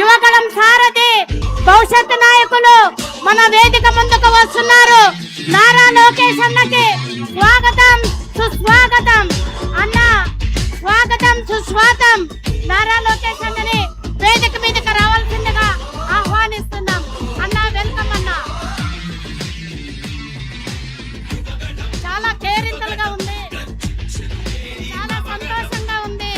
యువగళం సారథి భవిష్యత్తు నాయకులు మన వేదిక ముందుకు వస్తున్నారు. నారా లోకేష్ అన్నకి స్వాగతం సుస్వాగతం. అన్న స్వాగతం సుస్వాగతం. నారా లోకేష్ అన్నని వేదిక మీదకి రావాల్సిందిగా ఆహ్వానిస్తున్నాం. అన్న వెల్కమ్ అన్న. చాలా కేరింతలుగా ఉంది, చాలా సంతోషంగా ఉంది.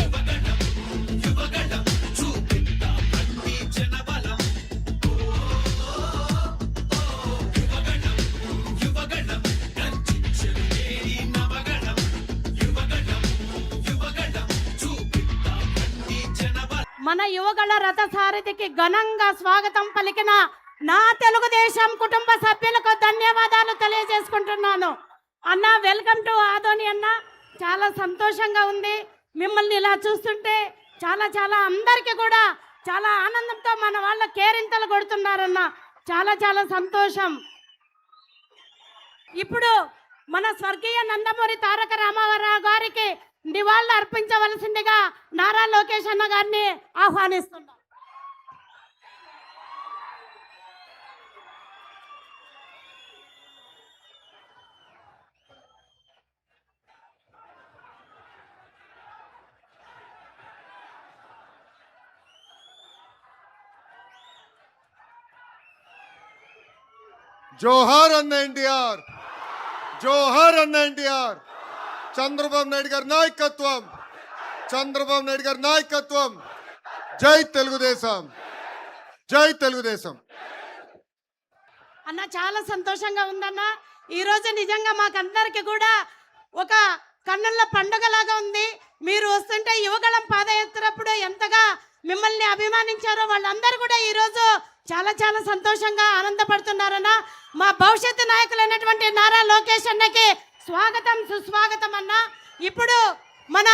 మన యువగళ రథసారథికి ఘనంగా స్వాగతం పలికిన నా తెలుగుదేశం కుటుంబ సభ్యులకు ధన్యవాదాలు తెలియజేసుకుంటున్నాను. అన్న వెల్కమ్ టు ఆదోని అన్న. చాలా సంతోషంగా ఉంది మిమ్మల్ని ఇలా చూస్తుంటే. చాలా చాలా అందరికీ కూడా చాలా ఆనందంతో మన వాళ్ళ కేరింతలు కొడుతున్నారన్న. చాలా చాలా సంతోషం. ఇప్పుడు మన స్వర్గీయ నందమూరి తారక రామారావు గారికి నివాళులు అర్పించవలసిందిగా నారా లోకేష్ అన్న గారిని ఆహ్వానిస్తున్నాం. జోహార్ అన్న ఎన్టీఆర్, జోహార్ అన్న ఎన్టీఆర్. చంద్రబాబు నాయుడు గారి నాయకత్వం, చంద్రబాబు నాయుడు గారి నాయకత్వం. జై తెలుగుదేశం, జై తెలుగుదేశం. అన్న చాలా సంతోషంగా ఉందన్న. ఈరోజు నిజంగా మాకందరికి కూడా ఒక కన్నుల పండుగలాగా ఉంది. మీరు వస్తుంటే యువగళం పాదయాత్రప్పుడు ఎంతగా మిమ్మల్ని అభిమానించారో వాళ్ళందరూ కూడా ఈరోజు చాలా చాలా సంతోషంగా ఆనందపడుతున్నారన్న. మా భవిష్యత్తు నాయకులైనటువంటి నారా లోకేష్ అన్నకి స్వాగతం సుస్వాగతం అన్న. ఇప్పుడు మన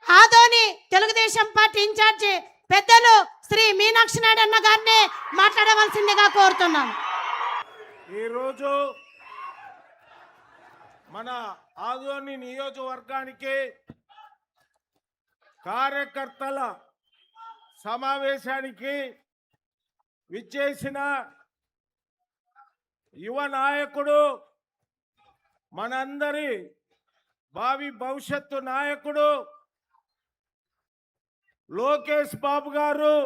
ఆదోని తెలుగుదేశం పార్టీ ఇన్ఛార్జి పెద్దలు శ్రీ మీనాక్షి నాయుడు అన్న గారిని మాట్లాడవలసిందిగా కోరుతున్నాం. ఈరోజు మన ఆదోని నియోజకవర్గానికి కార్యకర్తల సమావేశానికి విచ్చేసిన యువ నాయకుడు, మనందరి భావి భవిష్యత్తు నాయకుడు లోకేష్ బాబు గారు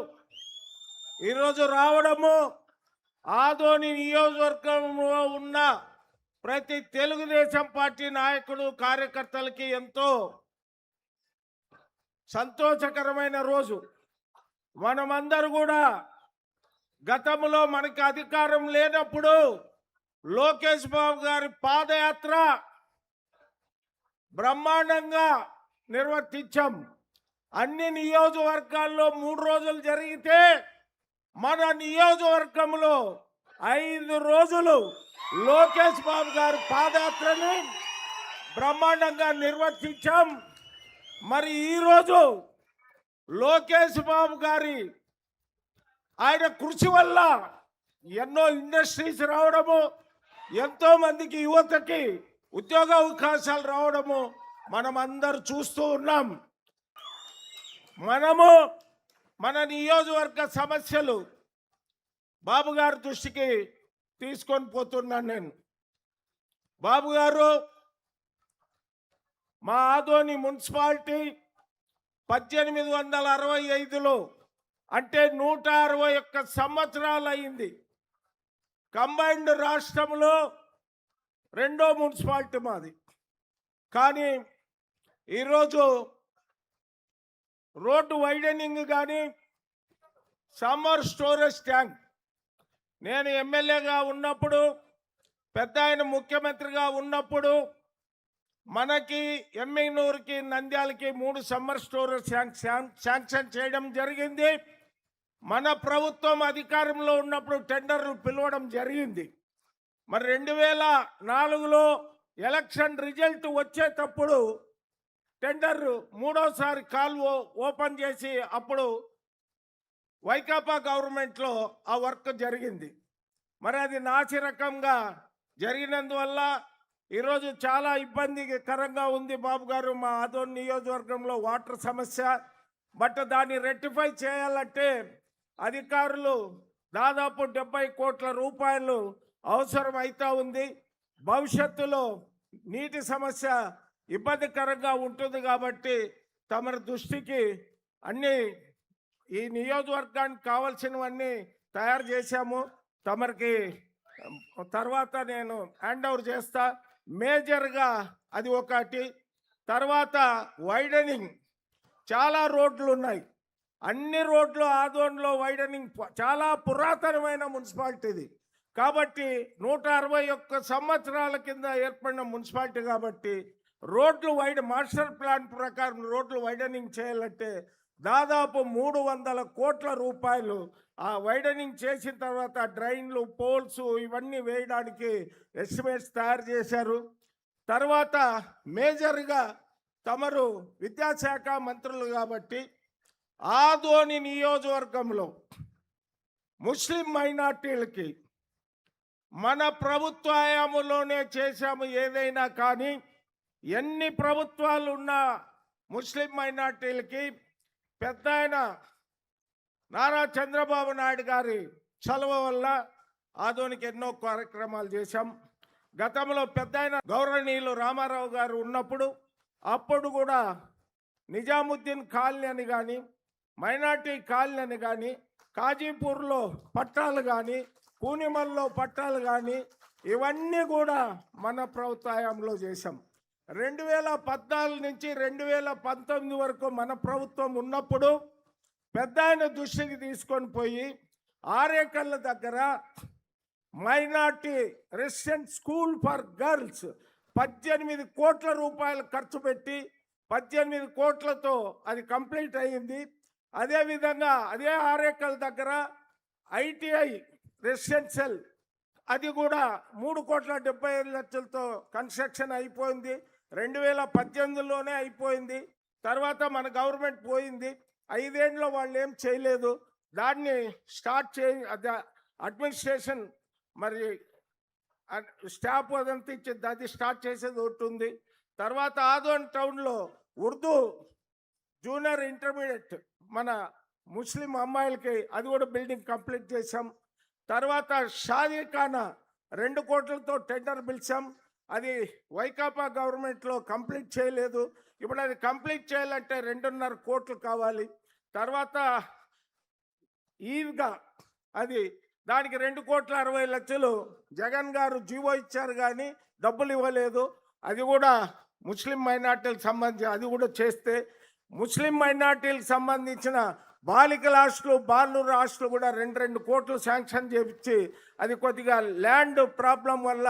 ఈరోజు రావడము ఆదోని నియోజకవర్గంలో ఉన్న ప్రతి తెలుగుదేశం పార్టీ నాయకుడు కార్యకర్తలకి ఎంతో సంతోషకరమైన రోజు. మనమందరూ కూడా గతంలో మనకి అధికారం లేనప్పుడు లోకేష్ బాబు గారి పాదయాత్ర బ్రహ్మాండంగా నిర్వర్తించాం. అన్ని నియోజకవర్గాల్లో 3 రోజులు జరిగితే మన నియోజకవర్గంలో 5 రోజులు లోకేష్ బాబు గారి పాదయాత్రని బ్రహ్మాండంగా నిర్వర్తించాం. మరి ఈరోజు లోకేష్ బాబు గారి ఆయన కృషి వల్ల ఎన్నో ఇండస్ట్రీస్ రావడము, ఎంతో మందికి యువతకి ఉద్యోగ అవకాశాలు రావడము మనం అందరూ చూస్తూ ఉన్నాం. మనము మన నియోజకవర్గ సమస్యలు బాబు గారి దృష్టికి తీసుకొని పోతున్నాను నేను. బాబు గారు మా ఆదోని మున్సిపాలిటీ 1865లో అంటే 161 సంవత్సరాలు అయింది. కంబైన్డ్ రాష్ట్రంలో 2వ మున్సిపాలిటీ మాది. కానీ ఈరోజు రోడ్డు వైడనింగ్ కానీ సమ్మర్ స్టోరేజ్ ట్యాంక్ నేను ఎమ్మెల్యేగా ఉన్నప్పుడు, పెద్ద ఆయన ముఖ్యమంత్రిగా ఉన్నప్పుడు మనకి ఎమ్మెనూరుకి నంద్యాలకి 3 సమ్మర్ స్టోరేజ్ శాంక్షన్ చేయడం జరిగింది. మన ప్రభుత్వం అధికారంలో ఉన్నప్పుడు టెండర్లు పిలవడం జరిగింది. మరి 2004లో ఎలక్షన్ రిజల్ట్ వచ్చేటప్పుడు టెండర్ 3వసారి కాల్వ ఓపెన్ చేసి అప్పుడు వైకాపా గవర్నమెంట్లో ఆ వర్క్ జరిగింది. మరి అది నాసిరకంగా జరిగినందువల్ల ఈరోజు చాలా ఇబ్బందికరంగా ఉంది బాబు గారు. మా ఆదోని నియోజకవర్గంలో వాటర్ సమస్య, బట్ దాన్ని రెక్టిఫై చేయాలంటే అధికారులు దాదాపు 70 కోట్ల రూపాయలు అవసరం అవుతా ఉంది. భవిష్యత్తులో నీటి సమస్య ఇబ్బందికరంగా ఉంటుంది కాబట్టి తమరి దృష్టికి అన్ని ఈ నియోజకవర్గానికి కావాల్సినవన్నీ తయారు చేశాము. తమరికి తర్వాత నేను హ్యాండ్ ఓవర్ చేస్తా. మేజర్గా అది ఒకటి. తర్వాత వైడనింగ్, చాలా రోడ్లు ఉన్నాయి. అన్ని రోడ్లు ఆదోన్లో వైడనింగ్ చాలా పురాతనమైన మున్సిపాలిటీది కాబట్టి 161 సంవత్సరాల కింద ఏర్పడిన మున్సిపాలిటీ కాబట్టి రోడ్లు మాస్టర్ ప్లాన్ ప్రకారం రోడ్లు వైడనింగ్ చేయాలంటే దాదాపు 300 కోట్ల రూపాయలు ఆ వైడనింగ్ చేసిన తర్వాత డ్రైన్లు, పోల్స్ ఇవన్నీ వేయడానికి ఎస్టిమేట్స్ తయారు చేశారు. తర్వాత మేజర్గా తమరు విద్యాశాఖ మంత్రులు కాబట్టి ఆదోని నియోజకవర్గంలో ముస్లిం మైనార్టీలకి మన ప్రభుత్వ హయాంలోనే చేశాము. ఏదైనా కానీ ఎన్ని ప్రభుత్వాలు ఉన్నా ముస్లిం మైనార్టీలకి పెద్ద ఆయన నారా చంద్రబాబు నాయుడు గారి చలవ వల్ల ఆదోనికి ఎన్నో కార్యక్రమాలు చేశాం. గతంలో పెద్ద ఆయన గౌరవనీయులు రామారావు గారు ఉన్నప్పుడు అప్పుడు కూడా నిజాముద్దీన్ కాలనీ అని కానీ, మైనార్టీ కాలనీ అని కానీ, కాజీపూర్లో పట్టాలు కానీ, కూనిమల్లో పట్టాలు కానీ ఇవన్నీ కూడా మన ప్రభుత్వ హయాంలో చేశాం. 2014 నుంచి 2019 వరకు మన ప్రభుత్వం ఉన్నప్పుడు పెద్ద ఆయన దృష్టికి తీసుకొని పోయి ఆరేకళ్ళ దగ్గర minority resident school for girls 18 కోట్ల రూపాయలు ఖర్చు పెట్టి 18 కోట్లతో అది కంప్లీట్ అయ్యింది. అదేవిధంగా అదే ఆరేకల్ దగ్గర ఐటీఐ రెసిడెన్షియల్ అది కూడా 3,75,00,000తో కన్స్ట్రక్షన్ అయిపోయింది. 2018లోనే అయిపోయింది. తర్వాత మన గవర్నమెంట్ పోయింది. 5 ఏళ్ళలో వాళ్ళు ఏం చేయలేదు. దాన్ని స్టార్ట్ అడ్మినిస్ట్రేషన్ మరి స్టాఫ్ అదంతా ఇచ్చింది. అది స్టార్ట్ చేసేది ఒకటి ఉంది. తర్వాత ఆదోన్ టౌన్లో ఉర్దూ జూనియర్ ఇంటర్మీడియట్ మన ముస్లిం అమ్మాయిలకి అది కూడా బిల్డింగ్ కంప్లీట్ చేశాం. తర్వాత షాదీఖానా 2 కోట్లతో టెండర్ పిలిచాం. అది వైకాపా గవర్నమెంట్లో కంప్లీట్ చేయలేదు. ఇప్పుడు అది కంప్లీట్ చేయాలంటే 2.5 కోట్లు కావాలి. తర్వాత ఈద్గా అది దానికి 2,60,00,000 జగన్ గారు జీవో ఇచ్చారు కానీ డబ్బులు ఇవ్వలేదు. అది కూడా ముస్లిం మైనార్టీలకు సంబంధించి అది కూడా చేస్తే ముస్లిం మైనార్టీలకు సంబంధించిన బాలికల హాస్టల్, బాలుర హాస్టల్ కూడా 2 కోట్లు శాంక్షన్ చేయించి అది కొద్దిగా ల్యాండ్ ప్రాబ్లం వల్ల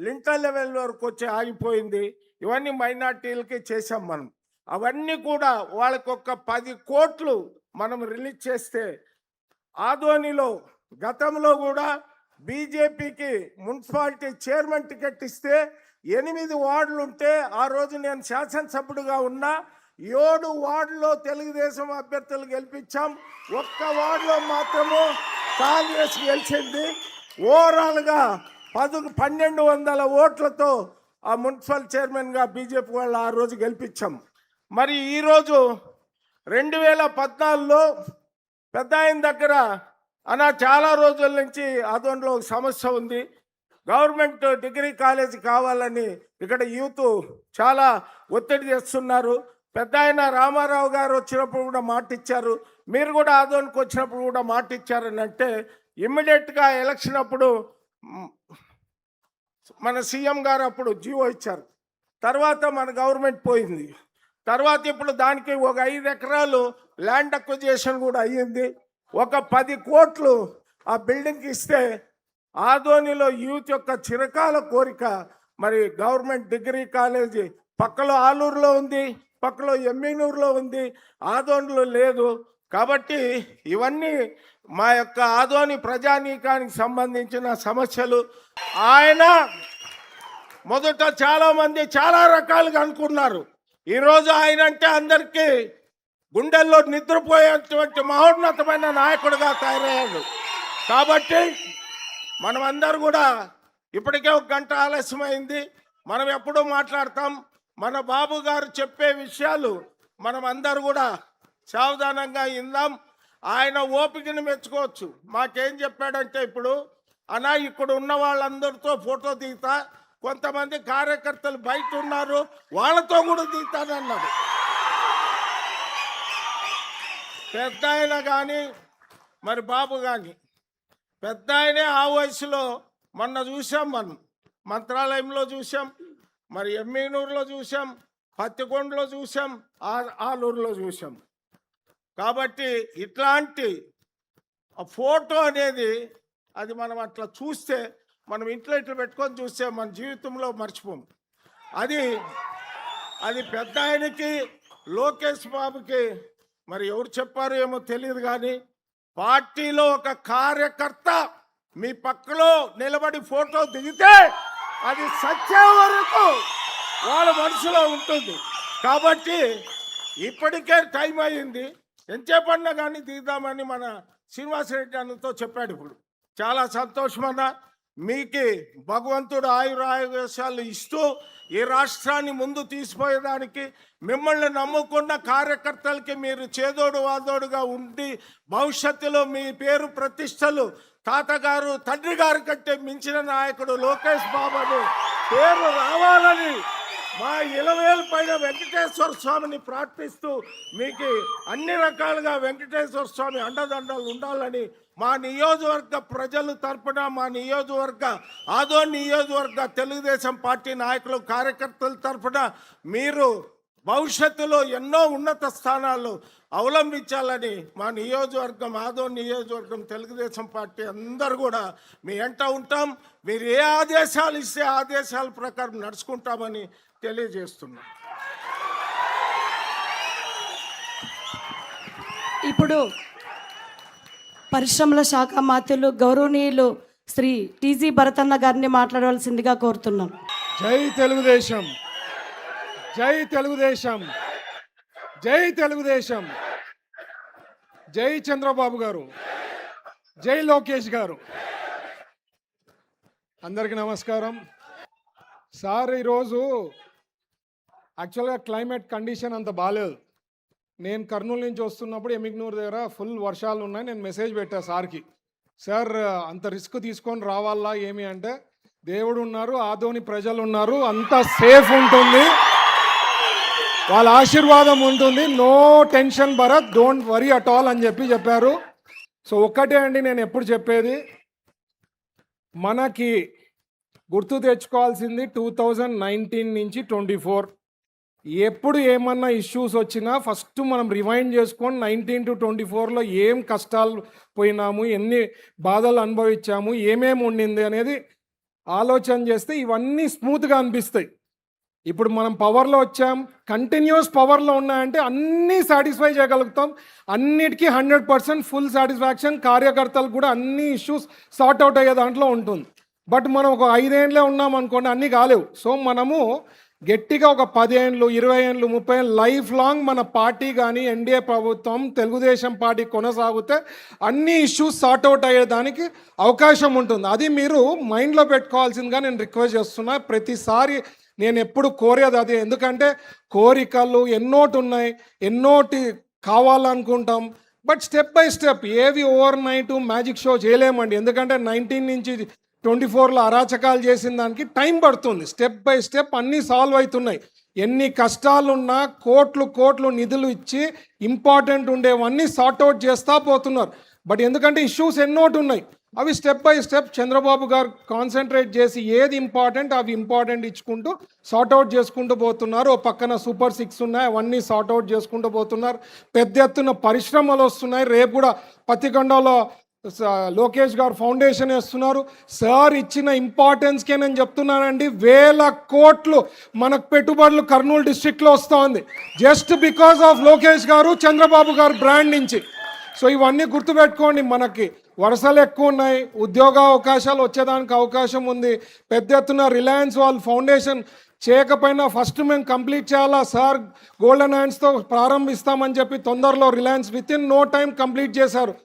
లింటర్ లెవెల్ వరకు వచ్చి ఆగిపోయింది. ఇవన్నీ మైనార్టీలకి చేసాం మనం. అవన్నీ కూడా వాళ్ళకి ఒక 10 కోట్లు మనం రిలీజ్ చేస్తే ఆదోనిలో గతంలో కూడా బీజేపీకి మున్సిపాలిటీ చైర్మన్ టికెట్ ఇస్తే 8 వార్డులు ఉంటే ఆ రోజు నేను శాసనసభ్యుడిగా ఉన్నా 7 వార్డులో తెలుగుదేశం అభ్యర్థులు గెలిపించాం. 1 వార్డులో మాత్రము కాంగ్రెస్ గెలిచింది. ఓవరాల్గా 1,200 ఓట్లతో ఆ మున్సిపల్ చైర్మన్గా బీజేపీ వాళ్ళు ఆ రోజు గెలిపించాం. మరి ఈరోజు 2014లో పెద్ద ఆయన దగ్గర చాలా రోజుల నుంచి ఆదోన్లో ఒక సమస్య ఉంది. గవర్నమెంట్ డిగ్రీ కాలేజ్ కావాలని ఇక్కడ యూత్ చాలా ఒత్తిడి చేస్తున్నారు. పెద్ద ఆయన రామారావు గారు వచ్చినప్పుడు కూడా మాట ఇచ్చారు. మీరు కూడా ఆదోన్కి వచ్చినప్పుడు కూడా మాట ఇచ్చారని అంటే ఇమ్మీడియట్గా ఎలక్షన్ అప్పుడు మన సీఎం గారు అప్పుడు జీవో ఇచ్చారు. తర్వాత మన గవర్నమెంట్ పోయింది. తర్వాత ఇప్పుడు దానికి ఒక 5 ఎకరాలు ల్యాండ్ అక్విజిషన్ కూడా అయ్యింది. ఒక 10 కోట్లు ఆ బిల్డింగ్కి ఇస్తే ఆదోనిలో యూత్ యొక్క చిరకాల కోరిక మరి గవర్నమెంట్ డిగ్రీ కాలేజీ పక్కలో ఆలూరులో ఉంది, పక్కలో ఎమ్మినూరులో ఉంది, ఆదోనిలో లేదు. కాబట్టి ఇవన్నీ మా యొక్క ఆదోని ప్రజానీకానికి సంబంధించిన సమస్యలు. ఆయన మొదట చాలామంది చాలా రకాలుగా అనుకున్నారు. ఈరోజు ఆయన అంటే అందరికీ గుండెల్లో నిద్రపోయేటువంటి మహోన్నతమైన నాయకుడిగా తయారయ్యాడు. కాబట్టి మనమందరూ కూడా ఇప్పటికే 1 గంట ఆలస్యమైంది. మనం ఎప్పుడూ మాట్లాడతాం. మన బాబు గారు చెప్పే విషయాలు మనం అందరూ కూడా సావధానంగా ఇందాం. ఆయన ఓపికను మెచ్చుకోవచ్చు. మాకేం చెప్పాడంటే, ఇప్పుడు అన్నా ఇక్కడ ఉన్న వాళ్ళందరితో ఫోటో దిగుతా, కొంతమంది కార్యకర్తలు బయట ఉన్నారు వాళ్ళతో కూడా దిగుతానన్నాడు. పెద్ద ఆయన కానీ మరి బాబు కానీ, పెద్ద ఆయనే ఆ వయసులో మొన్న చూసాం, మనం మంత్రాలయంలో చూసాం, మరి ఎమ్మిగనూరులో చూసాం, పత్తికొండలో చూసాం, ఆలూరులో చూసాం. కాబట్టి ఇట్లాంటి ఫోటో అనేది అది మనం అట్లా చూస్తే, మనం ఇంట్లో ఇట్లా పెట్టుకొని చూస్తే మన జీవితంలో మర్చిపోము. అది పెద్ద ఆయనకి లోకేష్ బాబుకి మరి ఎవరు చెప్పారు ఏమో తెలియదు, కానీ పార్టీలో ఒక కార్యకర్త మీ పక్కలో నిలబడి ఫోటో దిగితే అది సత్య వరకు వాళ్ళ మనసులో ఉంటుంది. కాబట్టి ఇప్పటికే టైం అయింది, ఎంతసేపన్నా కానీ దిగుదామని మన శ్రీనివాసరెడ్డి అన్నతో చెప్పాడు. ఇప్పుడు చాలా సంతోషమన్న, మీకు భగవంతుడు ఆయురావేశాలు ఇస్తూ ఈ రాష్ట్రాన్ని ముందు తీసిపోయేదానికి మిమ్మల్ని నమ్ముకున్న కార్యకర్తలకి మీరు చేదోడు వాదోడుగా ఉండి భవిష్యత్తులో మీ పేరు ప్రతిష్టలు తాతగారు తండ్రి గారి కంటే మించిన నాయకుడు లోకేష్ బాబును పేరు రావాలని మా ఇలవేలు పైన వెంకటేశ్వర స్వామిని ప్రార్థిస్తూ మీకు అన్ని రకాలుగా వెంకటేశ్వర స్వామి అండదండలు ఉండాలని మా నియోజకవర్గ ప్రజల తరపున, మా నియోజకవర్గ ఆదోని నియోజకవర్గ తెలుగుదేశం పార్టీ నాయకులు కార్యకర్తల తరపున మీరు భవిష్యత్తులో ఎన్నో ఉన్నత స్థానాలు అవలంబించాలని మా నియోజకవర్గం, ఆదోని నియోజకవర్గం తెలుగుదేశం పార్టీ అందరూ కూడా మీ వెంట ఉంటాం. మీరు ఏ ఆదేశాలు ఇస్తే ఆదేశాల ప్రకారం నడుచుకుంటామని తెలియజేస్తున్నాం. ఇప్పుడు పరిశ్రమల శాఖ మంత్రులు గౌరవనీయులు శ్రీ టీజీ భరతన్న గారిని మాట్లాడవలసిందిగా కోరుతున్నాం. జై తెలుగుదేశం, జై తెలుగుదేశం, జై తెలుగుదేశం, జై చంద్రబాబు గారు, జై లోకేష్ గారు. అందరికీ నమస్కారం. సార్, ఈరోజు యాక్చువల్గా క్లైమేట్ కండిషన్ అంత బాగాలేదు. నేను కర్నూలు నుంచి వస్తున్నప్పుడు ఎమిగ్నూరు దగ్గర ఫుల్ వర్షాలు ఉన్నాయి. నేను మెసేజ్ పెట్టా సార్కి, సార్ అంత రిస్క్ తీసుకొని రావాలా ఏమి అంటే, దేవుడు ఉన్నారు, ఆదోని ప్రజలు ఉన్నారు, అంత సేఫ్ ఉంటుంది, వాళ్ళ ఆశీర్వాదం ఉంటుంది, no tension Bharat, don't worry at all అని చెప్పారు. సో ఒక్కటే అండి నేను ఎప్పుడు చెప్పేది, మనకి గుర్తు తెచ్చుకోవాల్సింది 2019 నుంచి 24 ఎప్పుడు ఏమన్నా ఇష్యూస్ వచ్చినా ఫస్ట్ మనం రివైండ్ చేసుకొని 19 to 24లో ఏం కష్టాలు పోయినాము, ఎన్ని బాధలు అనుభవించాము, ఏమేమి ఉండింది అనేది ఆలోచన చేస్తే ఇవన్నీ స్మూత్గా అనిపిస్తాయి. ఇప్పుడు మనం పవర్లో వచ్చాం, కంటిన్యూస్ పవర్లో ఉన్నాయంటే అన్నీ సాటిస్ఫై చేయగలుగుతాం, అన్నిటికీ 100% ఫుల్ సాటిస్ఫాక్షన్, కార్యకర్తలు కూడా అన్ని ఇష్యూస్ సార్ట్ అవుట్ అయ్యే దాంట్లో ఉంటుంది. బట్ మనం ఒక 5 ఏళ్ళే ఉన్నాం అనుకోండి, అన్నీ కాలేవు. సో మనము గట్టిగా ఒక 10 ఏళ్ళు, 20 ఏళ్ళు, 30 ఏళ్ళు లైఫ్ లాంగ్ మన పార్టీ కానీ ఎన్డీఏ ప్రభుత్వం తెలుగుదేశం పార్టీ కొనసాగితే అన్ని ఇష్యూస్ సార్ట్ అవుట్ అయ్యేదానికి అవకాశం ఉంటుంది. అది మీరు మైండ్లో పెట్టుకోవాల్సిందిగా నేను రిక్వెస్ట్ చేస్తున్నా. ప్రతిసారి నేను ఎప్పుడు కోరేది అదే, ఎందుకంటే కోరికలు ఎన్నోటి ఉన్నాయి, ఎన్నోటి కావాలనుకుంటాం, బట్ స్టెప్ బై స్టెప్ ఏవి ఓవర్ నైట్ మ్యాజిక్ షో చేయలేమండి. ఎందుకంటే 19 నుంచి 24లో అరాచకాలు చేసిన దానికి టైం పడుతుంది. స్టెప్ బై స్టెప్ అన్నీ సాల్వ్ అవుతున్నాయి. ఎన్ని కష్టాలున్నా కోట్లు నిధులు ఇచ్చి ఇంపార్టెంట్ ఉండేవన్నీ సార్ట్అవుట్ చేస్తూ పోతున్నారు. బట్ ఎందుకంటే ఇష్యూస్ ఎన్నోటి ఉన్నాయి, అవి స్టెప్ బై స్టెప్ చంద్రబాబు గారు కాన్సన్ట్రేట్ చేసి ఏది ఇంపార్టెంట్ అవి ఇంపార్టెంట్ ఇచ్చుకుంటూ సార్ట్అవుట్ చేసుకుంటూ పోతున్నారు. ఓ పక్కన సూపర్ 6 ఉన్నాయి, అవన్నీ సార్ట్అవుట్ చేసుకుంటూ పోతున్నారు. పెద్ద ఎత్తున పరిశ్రమలు వస్తున్నాయి. రేపు కూడా పత్తికొండలో లోకేష్ గారు ఫౌండేషన్ వేస్తున్నారు. సార్ ఇచ్చిన ఇంపార్టెన్స్కే నేను చెప్తున్నానండి, 1000 కోట్లు మనకు పెట్టుబడులు కర్నూలు డిస్ట్రిక్ట్లో వస్తూ ఉంది, జస్ట్ బికాస్ ఆఫ్ లోకేష్ గారు, చంద్రబాబు గారు బ్రాండ్ నుంచి. సో ఇవన్నీ గుర్తుపెట్టుకోండి. మనకి వరుసలు ఎక్కువ ఉన్నాయి, ఉద్యోగ అవకాశాలు వచ్చేదానికి అవకాశం ఉంది. పెద్ద ఎత్తున రిలయన్స్ వాళ్ళు ఫౌండేషన్ చేయకపోయినా ఫస్ట్ మేము కంప్లీట్ చేయాలా, సార్ గోల్డెన్ హ్యాండ్స్తో ప్రారంభిస్తామని చెప్పి తొందరలో Reliance within no time complete చేశారు.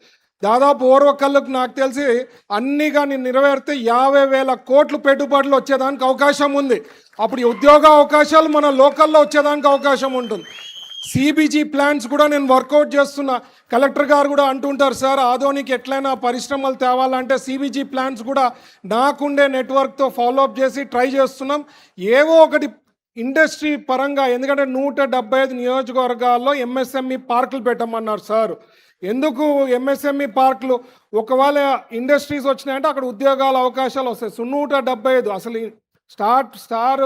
దాదాపు ఓర్వకళ్ళకు నాకు తెలిసి అన్నీ కానీ నెరవేరితే 50,000 కోట్లు పెట్టుబడులు వచ్చేదానికి అవకాశం ఉంది. అప్పుడు ఉద్యోగ అవకాశాలు మన లోకల్లో వచ్చేదానికి అవకాశం ఉంటుంది. సిబిజీ ప్లాన్స్ కూడా నేను వర్కౌట్ చేస్తున్నా. కలెక్టర్ గారు కూడా అంటుంటారు, సార్ ఆదోనికి ఎట్లయినా పరిశ్రమలు తేవాలంటే సిబిజీ ప్లాన్స్ కూడా నాకుండే నెట్వర్క్తో ఫాలోఅప్ చేసి ట్రై చేస్తున్నాం. ఏవో ఒకటి ఇండస్ట్రీ పరంగా, ఎందుకంటే 175 నియోజకవర్గాల్లో ఎంఎస్ఎంఈ పార్కులు పెట్టమన్నారు సార్. ఎందుకు ఎంఎస్ఎంఈ పార్కులు? ఒకవేళ ఇండస్ట్రీస్ వచ్చినాయంటే అక్కడ ఉద్యోగాల అవకాశాలు వస్తాయి. 175 అసలు స్టార్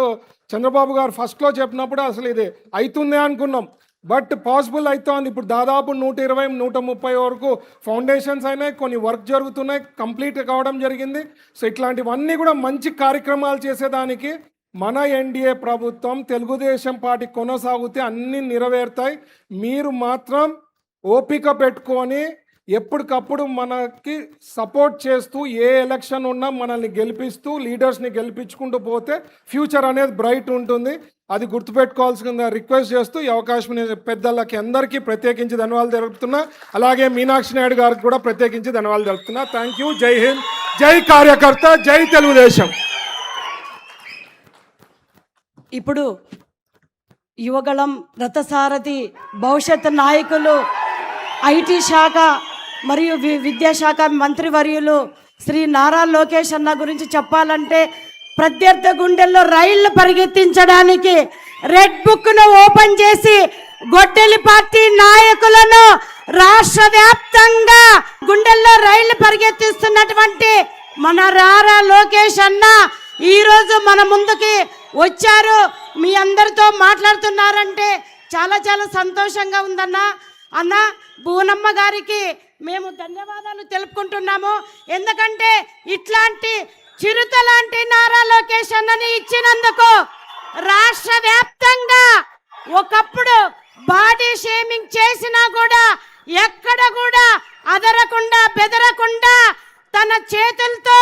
చంద్రబాబు గారు ఫస్ట్లో చెప్పినప్పుడు అసలు ఇది అవుతుందే అనుకున్నాం, బట్ పాసిబుల్ అవుతోంది. ఇప్పుడు దాదాపు 120, 130 వరకు ఫౌండేషన్స్ అయినాయి, కొన్ని వర్క్ జరుగుతున్నాయి, కంప్లీట్ కావడం జరిగింది. సో ఇట్లాంటివన్నీ కూడా మంచి కార్యక్రమాలు చేసేదానికి మన ఎన్డీఏ ప్రభుత్వం, తెలుగుదేశం పార్టీ కొనసాగితే అన్నీ నెరవేరుతాయి. మీరు మాత్రం ఓపిక పెట్టుకొని ఎప్పటికప్పుడు మనకి సపోర్ట్ చేస్తూ ఏ ఎలక్షన్ ఉన్నా మనల్ని గెలిపిస్తూ లీడర్స్ని గెలిపించుకుంటూ పోతే ఫ్యూచర్ అనేది బ్రైట్ ఉంటుంది. అది గుర్తుపెట్టుకోవాల్సిందిగా రిక్వెస్ట్ చేస్తూ ఈ అవకాశం పెద్దలకి అందరికీ ప్రత్యేకించి ధన్యవాదాలు తెలుపుతున్నా. అలాగే మీనాక్షి నాయుడు గారికి కూడా ప్రత్యేకించి ధన్యవాదాలు తెలుపుతున్నా. Thank you. జై హింద్, జై కార్యకర్త, జై తెలుగుదేశం. ఇప్పుడు యువగళం రథసారథి భవిష్యత్ నాయకులు, ఐటీ శాఖ మరియు విద్యాశాఖ మంత్రివర్యులు శ్రీ నారా లోకేష్ అన్న గురించి చెప్పాలంటే, ప్రత్యర్థి గుండెల్లో రైళ్లు పరిగెత్తించడానికి రెడ్ బుక్ను ఓపెన్ చేసి గొడ్డలి పార్టీ నాయకులను రాష్ట్ర వ్యాప్తంగా గుండెల్లో రైళ్లు పరిగెత్తిస్తున్నటువంటి మన నారా లోకేష్ అన్న ఈరోజు మన ముందుకి వచ్చారు. మీ అందరితో మాట్లాడుతున్నారంటే చాలా చాలా సంతోషంగా ఉందన్న. అన్న భూనమ్మ గారికి మేము ధన్యవాదాలు తెలుపుకుంటున్నాము. ఎందుకంటే ఇట్లాంటి చిరుత లాంటి నారా లోకేష్ అన్నని ఇచ్చినందుకు రాష్ట్ర వ్యాప్తంగా ఒకప్పుడు బాడీ షేమింగ్ చేసినా కూడా ఎక్కడ కూడా అదరకుండా బెదరకుండా తన చేతులతో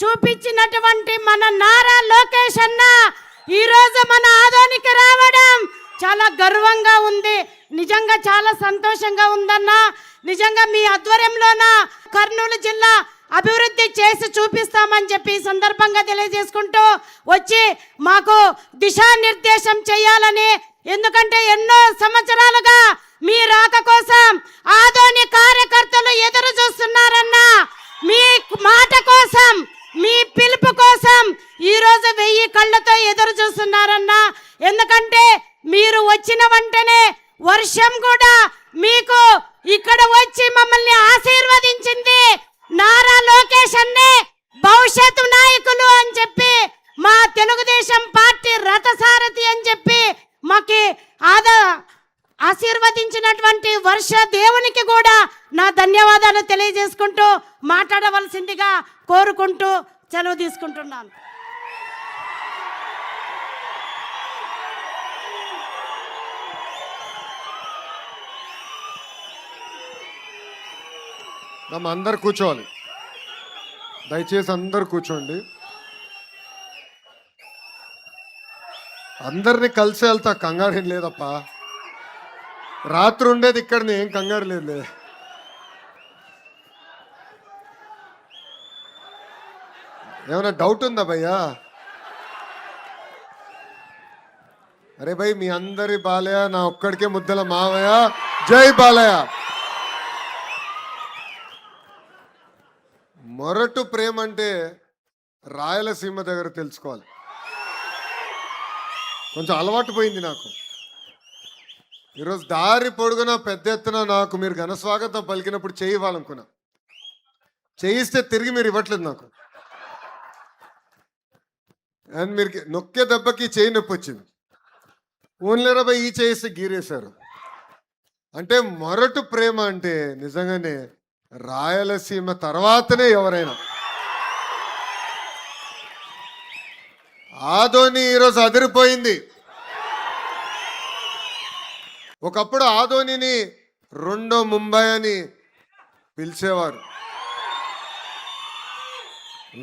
చూపించినటువంటి మన నారా లోకేష్ అన్న ఈరోజు మన ఆదోనికి రావడం చాలా గర్వంగా ఉంది. నిజంగా చాలా సంతోషంగా ఉందన్న. నిజంగా మీ ఆధ్వర్యంలోన కర్నూలు జిల్లా అభివృద్ధి చేసి చూపిస్తామని చెప్పి ఈ సందర్భంగా తెలియజేసుకుంటూ వచ్చి మాకు దిశానిర్దేశం చేయాలని, ఎందుకంటే ఎన్నో సంవత్సరాలుగా మీ రాక కోసం ఆదోని కార్యకర్తలు ఎదురు చూస్తున్నారన్న. మీ మాట కోసం, మీ పిలుపు కోసం ఈరోజు 1000 కళ్ళతో ఎదురు చూస్తున్నారన్న. ఎందుకంటే మీరు వచ్చిన వెంటనే వర్షం కూడా మీకు ఇక్కడ వచ్చి మమ్మల్ని ఆశీర్వదించింది. నారా లోకేష్ అన్నే భవిష్యత్తు నాయకులు అని చెప్పి, మా తెలుగుదేశం పార్టీ రథసారథి అని చెప్పి మాకి ఆశీర్వదించినటువంటి వర్ష దేవునికి కూడా నా ధన్యవాదాలు తెలియజేసుకుంటూ మాట్లాడవలసిందిగా కోరుకుంటూ సెలవు తీసుకుంటున్నాను. అందరు కూర్చోవాలి, దయచేసి అందరు కూర్చోండి. అందరినీ కలిసి వెళ్తా, కంగారు ఏం లేదప్పా. రాత్రి ఉండేది ఇక్కడ, ఏం కంగారు లేదు. ఏమైనా డౌట్ ఉందా భయ్యా? అరే భయ్, మీ అందరి బాలయ్య, నా ఒక్కడికే ముద్దల మావయ్య. జై బాలయ్య. మొరటు ప్రేమ అంటే రాయలసీమ దగ్గర తెలుసుకోవాలి. కొంచెం అలవాటు పోయింది నాకు. ఈరోజు దారి పొడుగున పెద్ద ఎత్తున నాకు మీరు ఘనస్వాగతం పలికినప్పుడు చేయివ్వాలనుకున్నా. చేయిస్తే తిరిగి మీరు ఇవ్వట్లేదు నాకు. అండ్ మీరు నొక్కే దెబ్బకి చేయి నొప్పి వచ్చింది. ఓన్లీ 20 ఈ చేయిస్తే గీరేశారు. అంటే మొరటు ప్రేమ అంటే నిజంగానే రాయలసీమ తర్వాతనే ఎవరైనా. ఆదోని ఈరోజు అదిరిపోయింది. ఒకప్పుడు ఆదోనిని రెండో ముంబై అని పిలిచేవారు.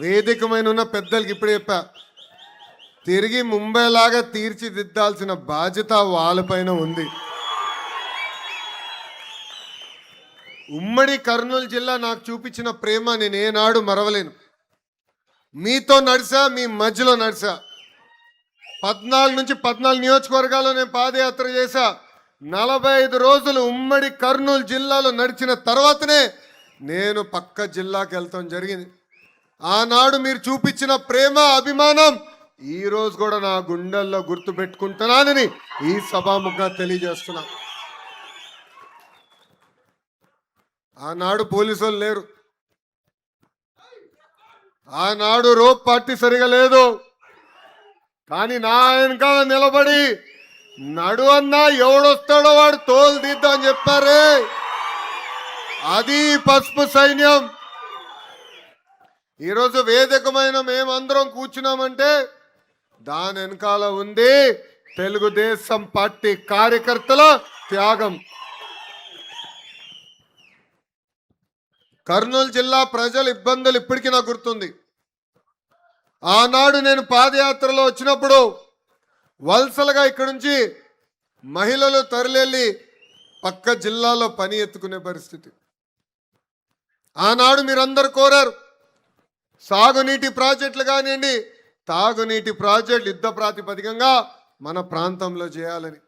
వేదికమైన ఉన్న పెద్దలకి ఇప్పుడు చెప్పా, తిరిగి ముంబై లాగా తీర్చిదిద్దాల్సిన బాధ్యత వాళ్ళపైన ఉంది. ఉమ్మడి కర్నూలు జిల్లా నాకు చూపించిన ప్రేమ నేను ఏనాడు మరవలేను. మీతో నడిచా, మీ మధ్యలో నడిచా. 14 నుంచి 14 నియోజకవర్గాల్లో నేను పాదయాత్ర చేశా. 45 రోజులు ఉమ్మడి కర్నూలు జిల్లాలో నడిచిన తర్వాతనే నేను పక్క జిల్లాకి వెళ్తాం జరిగింది. ఆనాడు మీరు చూపించిన ప్రేమ అభిమానం ఈ రోజు కూడా నా గుండెల్లో గుర్తు పెట్టుకుంటున్నానని ఈ సభాముఖంగా తెలియజేస్తున్నా. ఆనాడు పోలీసులు లేరు, ఆనాడు రోప్ పార్టీ సరిగా లేదు, కానీ నా వెనకాల నిలబడి నడువన్నా ఎవడొస్తాడో వాడు తోలు తీద్దామని చెప్పారే, అది పసుపు సైన్యం. ఈరోజు వేదికమైన మేమందరం కూర్చున్నామంటే దాని వెనకాల ఉంది తెలుగుదేశం పార్టీ కార్యకర్తల త్యాగం. కర్నూలు జిల్లా ప్రజల ఇబ్బందులు ఇప్పటికీ నాకు గుర్తుంది. ఆనాడు నేను పాదయాత్రలో వచ్చినప్పుడు వలసలుగా ఇక్కడి నుంచి మహిళలు తరలివెళ్ళి పక్క జిల్లాలో పని ఎత్తుకునే పరిస్థితి. ఆనాడు మీరందరూ కోరారు సాగునీటి ప్రాజెక్టులు కానివ్వండి, తాగునీటి ప్రాజెక్టులు యుద్ధ ప్రాతిపదికంగా మన ప్రాంతంలో చేయాలని.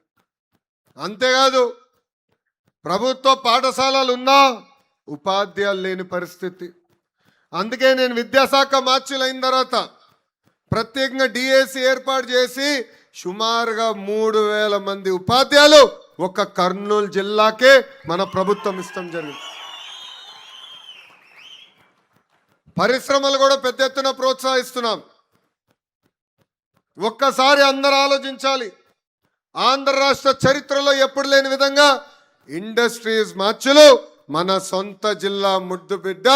అంతేకాదు ప్రభుత్వ పాఠశాలలు ఉన్నా ఉపాధ్యాయులు లేని పరిస్థితి. అందుకే నేను విద్యాశాఖ మార్చిలు అయిన తర్వాత ప్రత్యేకంగా డిఎస్సి ఏర్పాటు చేసి సుమారుగా 3000 మంది ఉపాధ్యాయులు ఒక కర్నూలు జిల్లాకే మన ప్రభుత్వం ఇష్టం జరిగింది. పరిశ్రమలు కూడా పెద్ద ఎత్తున ప్రోత్సహిస్తున్నాం. ఒక్కసారి అందరూ ఆలోచించాలి, ఆంధ్ర రాష్ట్ర చరిత్రలో ఎప్పుడు లేని విధంగా ఇండస్ట్రీస్ మార్చులు మన సొంత జిల్లా ముద్దు బిడ్డ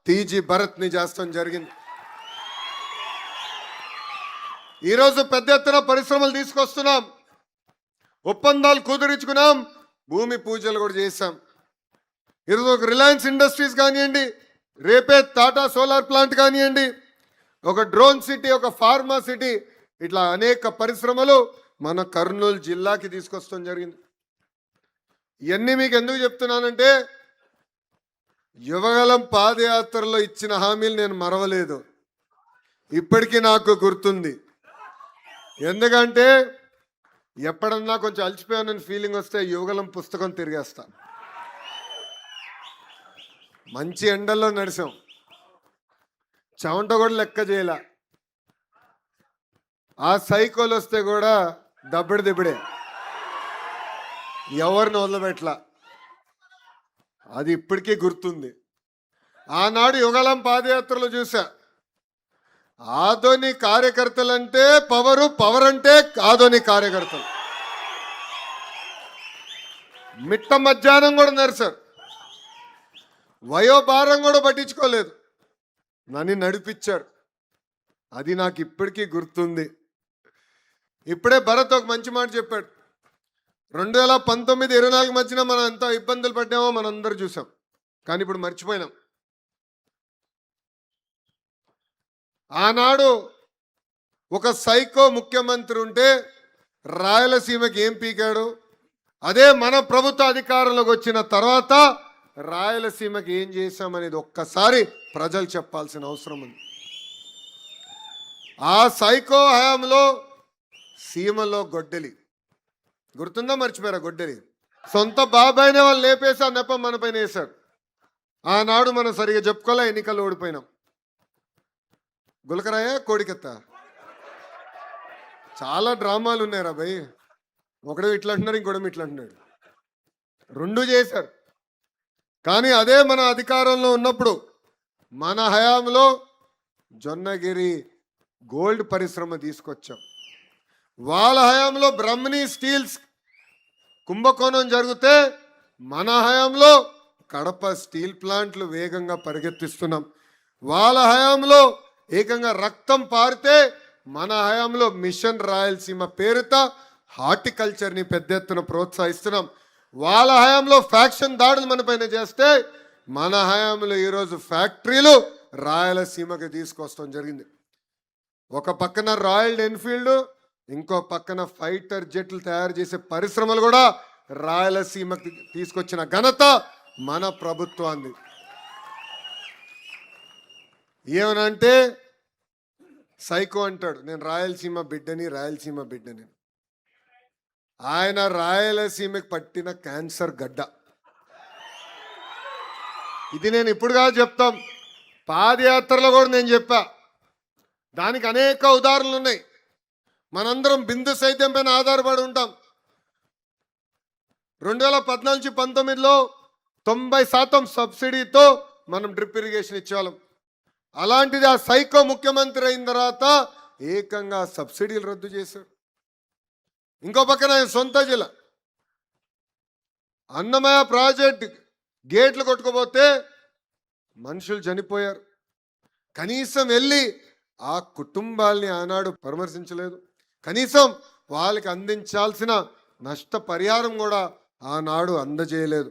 టీజీ భరత్ని చేస్తాం జరిగింది. ఈరోజు పెద్ద ఎత్తున పరిశ్రమలు తీసుకొస్తున్నాం, ఒప్పందాలు కుదురించుకున్నాం, భూమి పూజలు కూడా చేశాం. ఈరోజు ఒక రిలయన్స్ ఇండస్ట్రీస్ కానివ్వండి, రేపే టాటా సోలార్ ప్లాంట్ కానివ్వండి, ఒక డ్రోన్ సిటీ, ఒక ఫార్మా సిటీ, ఇట్లా అనేక పరిశ్రమలు మన కర్నూలు జిల్లాకి తీసుకొస్తాం జరిగింది. ఇవన్నీ మీకు ఎందుకు చెప్తున్నానంటే యువగలం పాదయాత్రలో ఇచ్చిన హామీలు నేను మరవలేదు, ఇప్పటికీ నాకు గుర్తుంది. ఎందుకంటే ఎప్పుడన్నా కొంచెం అలసిపోయానని ఫీలింగ్ వస్తే యువగలం పుస్తకం తిరిగేస్తా. మంచి ఎండల్లో నడిచాం, చెమట కూడా లెక్క చేయలే. ఆ సైకోలు వస్తే కూడా దబ్బడే ఎవరిని వదలబెట్లా, అది ఇప్పటికీ గుర్తుంది. ఆనాడు యుగలం పాదయాత్రలో చూసా, ఆదోని కార్యకర్తలంటే పవర్ అంటే ఆదోని కార్యకర్తలు. మిట్ట మధ్యాహ్నం కూడా నడిచారు, వయోభారం కూడా పట్టించుకోలేదు, నన్ను నడిపించారు. అది నాకు ఇప్పటికీ గుర్తుంది. ఇప్పుడే భరత్ ఒక మంచి మాట చెప్పాడు. 2019-24 మధ్యన మనం ఎంత ఇబ్బందులు పడ్డామో మనం అందరూ చూసాం, కానీ ఇప్పుడు మర్చిపోయినాం. ఆనాడు ఒక సైకో ముఖ్యమంత్రి ఉంటే రాయలసీమకి ఏం పీకాడు, అదే మన ప్రభుత్వ అధికారంలోకి వచ్చిన తర్వాత రాయలసీమకి ఏం చేశామనేది ఒక్కసారి ప్రజలు చెప్పాల్సిన అవసరం ఉంది. ఆ సైకో హయాంలో సీమలో గొడ్డలి గుర్తుందా, మర్చిపోయారా? గొడ్డలి సొంత బాబాయినే వాళ్ళు లేపేసి ఆ నెపం మన పైన వేశారు. ఆనాడు మనం సరిగా చెప్పుకోలే, ఎన్నికల్లో ఓడిపోయినాం. గులకరాయ కోడికెత్త చాలా డ్రామాలు ఉన్నాయిరా భయ్. ఒకడు ఇట్లా అంటున్నారు, ఇంకోటి ఇట్లా అంటున్నాడు, రెండు చేశారు. కానీ అదే మన అధికారంలో ఉన్నప్పుడు మన హయాంలో జొన్నగిరి గోల్డ్ పరిశ్రమ తీసుకొచ్చాం. వాళ్ళ హయాంలో బ్రహ్మణి స్టీల్స్ కుంభకోణం జరిగితే మన హయాంలో కడప స్టీల్ ప్లాంట్లు వేగంగా పరిగెత్తిస్తున్నాం. వాళ్ళ హయాంలో ఏకంగా రక్తం పారితే మన హయాంలో మిషన్ రాయలసీమ పేరుత హార్టికల్చర్ని పెద్ద ఎత్తున ప్రోత్సహిస్తున్నాం. వాళ్ళ హయాంలో ఫ్యాక్షన్ దాడులు మన పైన చేస్తే మన హయాంలో ఈరోజు ఫ్యాక్టరీలు రాయలసీమకి తీసుకొస్తాం జరిగింది. ఒక పక్కన రాయల్ ఎన్ఫీల్డ్, ఇంకో పక్కన ఫైటర్ జెట్లు తయారు చేసే పరిశ్రమలు కూడా రాయలసీమకి తీసుకొచ్చిన ఘనత మన ప్రభుత్వాన్ని. ఏమనంటే సైకో అంటాడు, నేను రాయలసీమ బిడ్డని. ఆయన రాయలసీమకి పట్టిన క్యాన్సర్ గడ్డ. ఇది నేను ఇప్పుడుగా చెప్తాం, పాదయాత్రలో కూడా నేను చెప్పా. దానికి అనేక ఉదాహరణలు ఉన్నాయి. మనందరం బిందు సైత్యం పైన ఆధారపడి ఉంటాం. 2014-19లో 90% సబ్సిడీతో మనం డ్రిప్ ఇరిగేషన్ ఇచ్చేవాళ్ళం. అలాంటిది ఆ సైకో ముఖ్యమంత్రి అయిన తర్వాత ఏకంగా సబ్సిడీలు రద్దు చేశారు. ఇంకో పక్కన ఆయన సొంత జిల్లా అన్నమయ్య ప్రాజెక్ట్ గేట్లు కొట్టుకుపోతే మనుషులు చనిపోయారు. కనీసం వెళ్ళి ఆ కుటుంబాల్ని ఆనాడు పరామర్శించలేదు. కనీసం వాళ్ళకి అందించాల్సిన నష్టపరిహారం కూడా ఆనాడు అందజేయలేదు.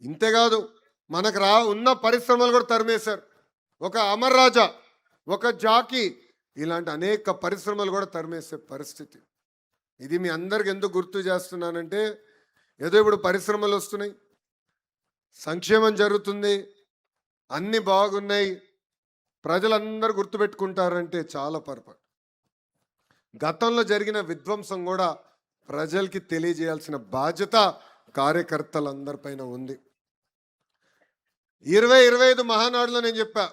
ఇంతేకాదు, మనకు ఉన్న పరిశ్రమలు కూడా తరిమేశారు. ఒక అమర్ రాజా, ఒక జాకీ, ఇలాంటి అనేక పరిశ్రమలు కూడా తరిమేసే పరిస్థితి. ఇది మీ అందరికి ఎందుకు గుర్తు చేస్తున్నానంటే, ఏదో ఇప్పుడు పరిశ్రమలు వస్తున్నాయి, సంక్షేమం జరుగుతుంది, అన్నీ బాగున్నాయి, ప్రజలందరూ గుర్తుపెట్టుకుంటారంటే చాలా పొరపాటు. గతంలో జరిగిన విధ్వంసం కూడా ప్రజలకి తెలియజేయాల్సిన బాధ్యత కార్యకర్తలందరిపైన ఉంది. 2025 మహానాడులో నేను చెప్పా,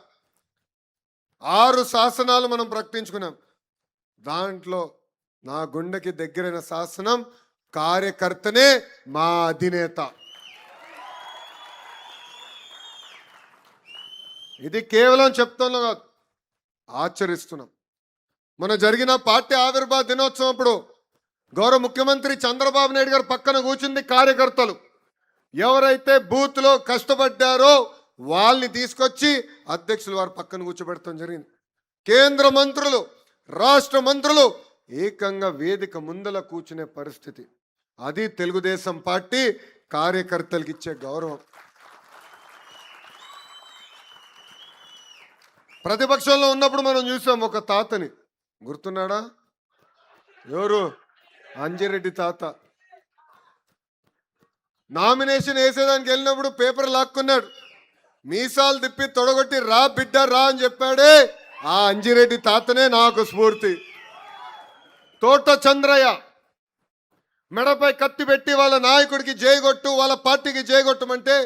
6 శాసనాలు మనం ప్రకటించుకున్నాం. దాంట్లో నా గుండెకి దగ్గరైన శాసనం కార్యకర్తనే మా అధినేత. ఇది కేవలం చెప్తాను కాదు, ఆచరిస్తున్నాం. మన జరిగిన పార్టీ ఆవిర్భావ దినోత్సవం అప్పుడు గౌరవ ముఖ్యమంత్రి చంద్రబాబు నాయుడు గారు పక్కన కూర్చుంది కార్యకర్తలు. ఎవరైతే బూత్లో కష్టపడ్డారో వాళ్ళని తీసుకొచ్చి అధ్యక్షులు వారు పక్కన కూర్చోబెడతాం జరిగింది. కేంద్ర మంత్రులు, రాష్ట్ర మంత్రులు ఏకంగా వేదిక ముందల కూర్చునే పరిస్థితి. అది తెలుగుదేశం పార్టీ కార్యకర్తలకు ఇచ్చే గౌరవం. ప్రతిపక్షంలో ఉన్నప్పుడు మనం చూసాం ఒక తాతని, గుర్తున్నాడా? ఎవరు? అంజిరెడ్డి తాత. నామినేషన్ వేసేదానికి వెళ్ళినప్పుడు పేపర్ లాక్కున్నాడు, మీసాలు తిప్పి తొడగొట్టి రా బిడ్డ రా అని చెప్పాడే, ఆ అంజిరెడ్డి తాతనే నాకు స్ఫూర్తి. తోట చంద్రయ్య మెడపై కత్తి పెట్టి వాళ్ళ నాయకుడికి జైగొట్టు, వాళ్ళ పార్టీకి జైగొట్టమంటే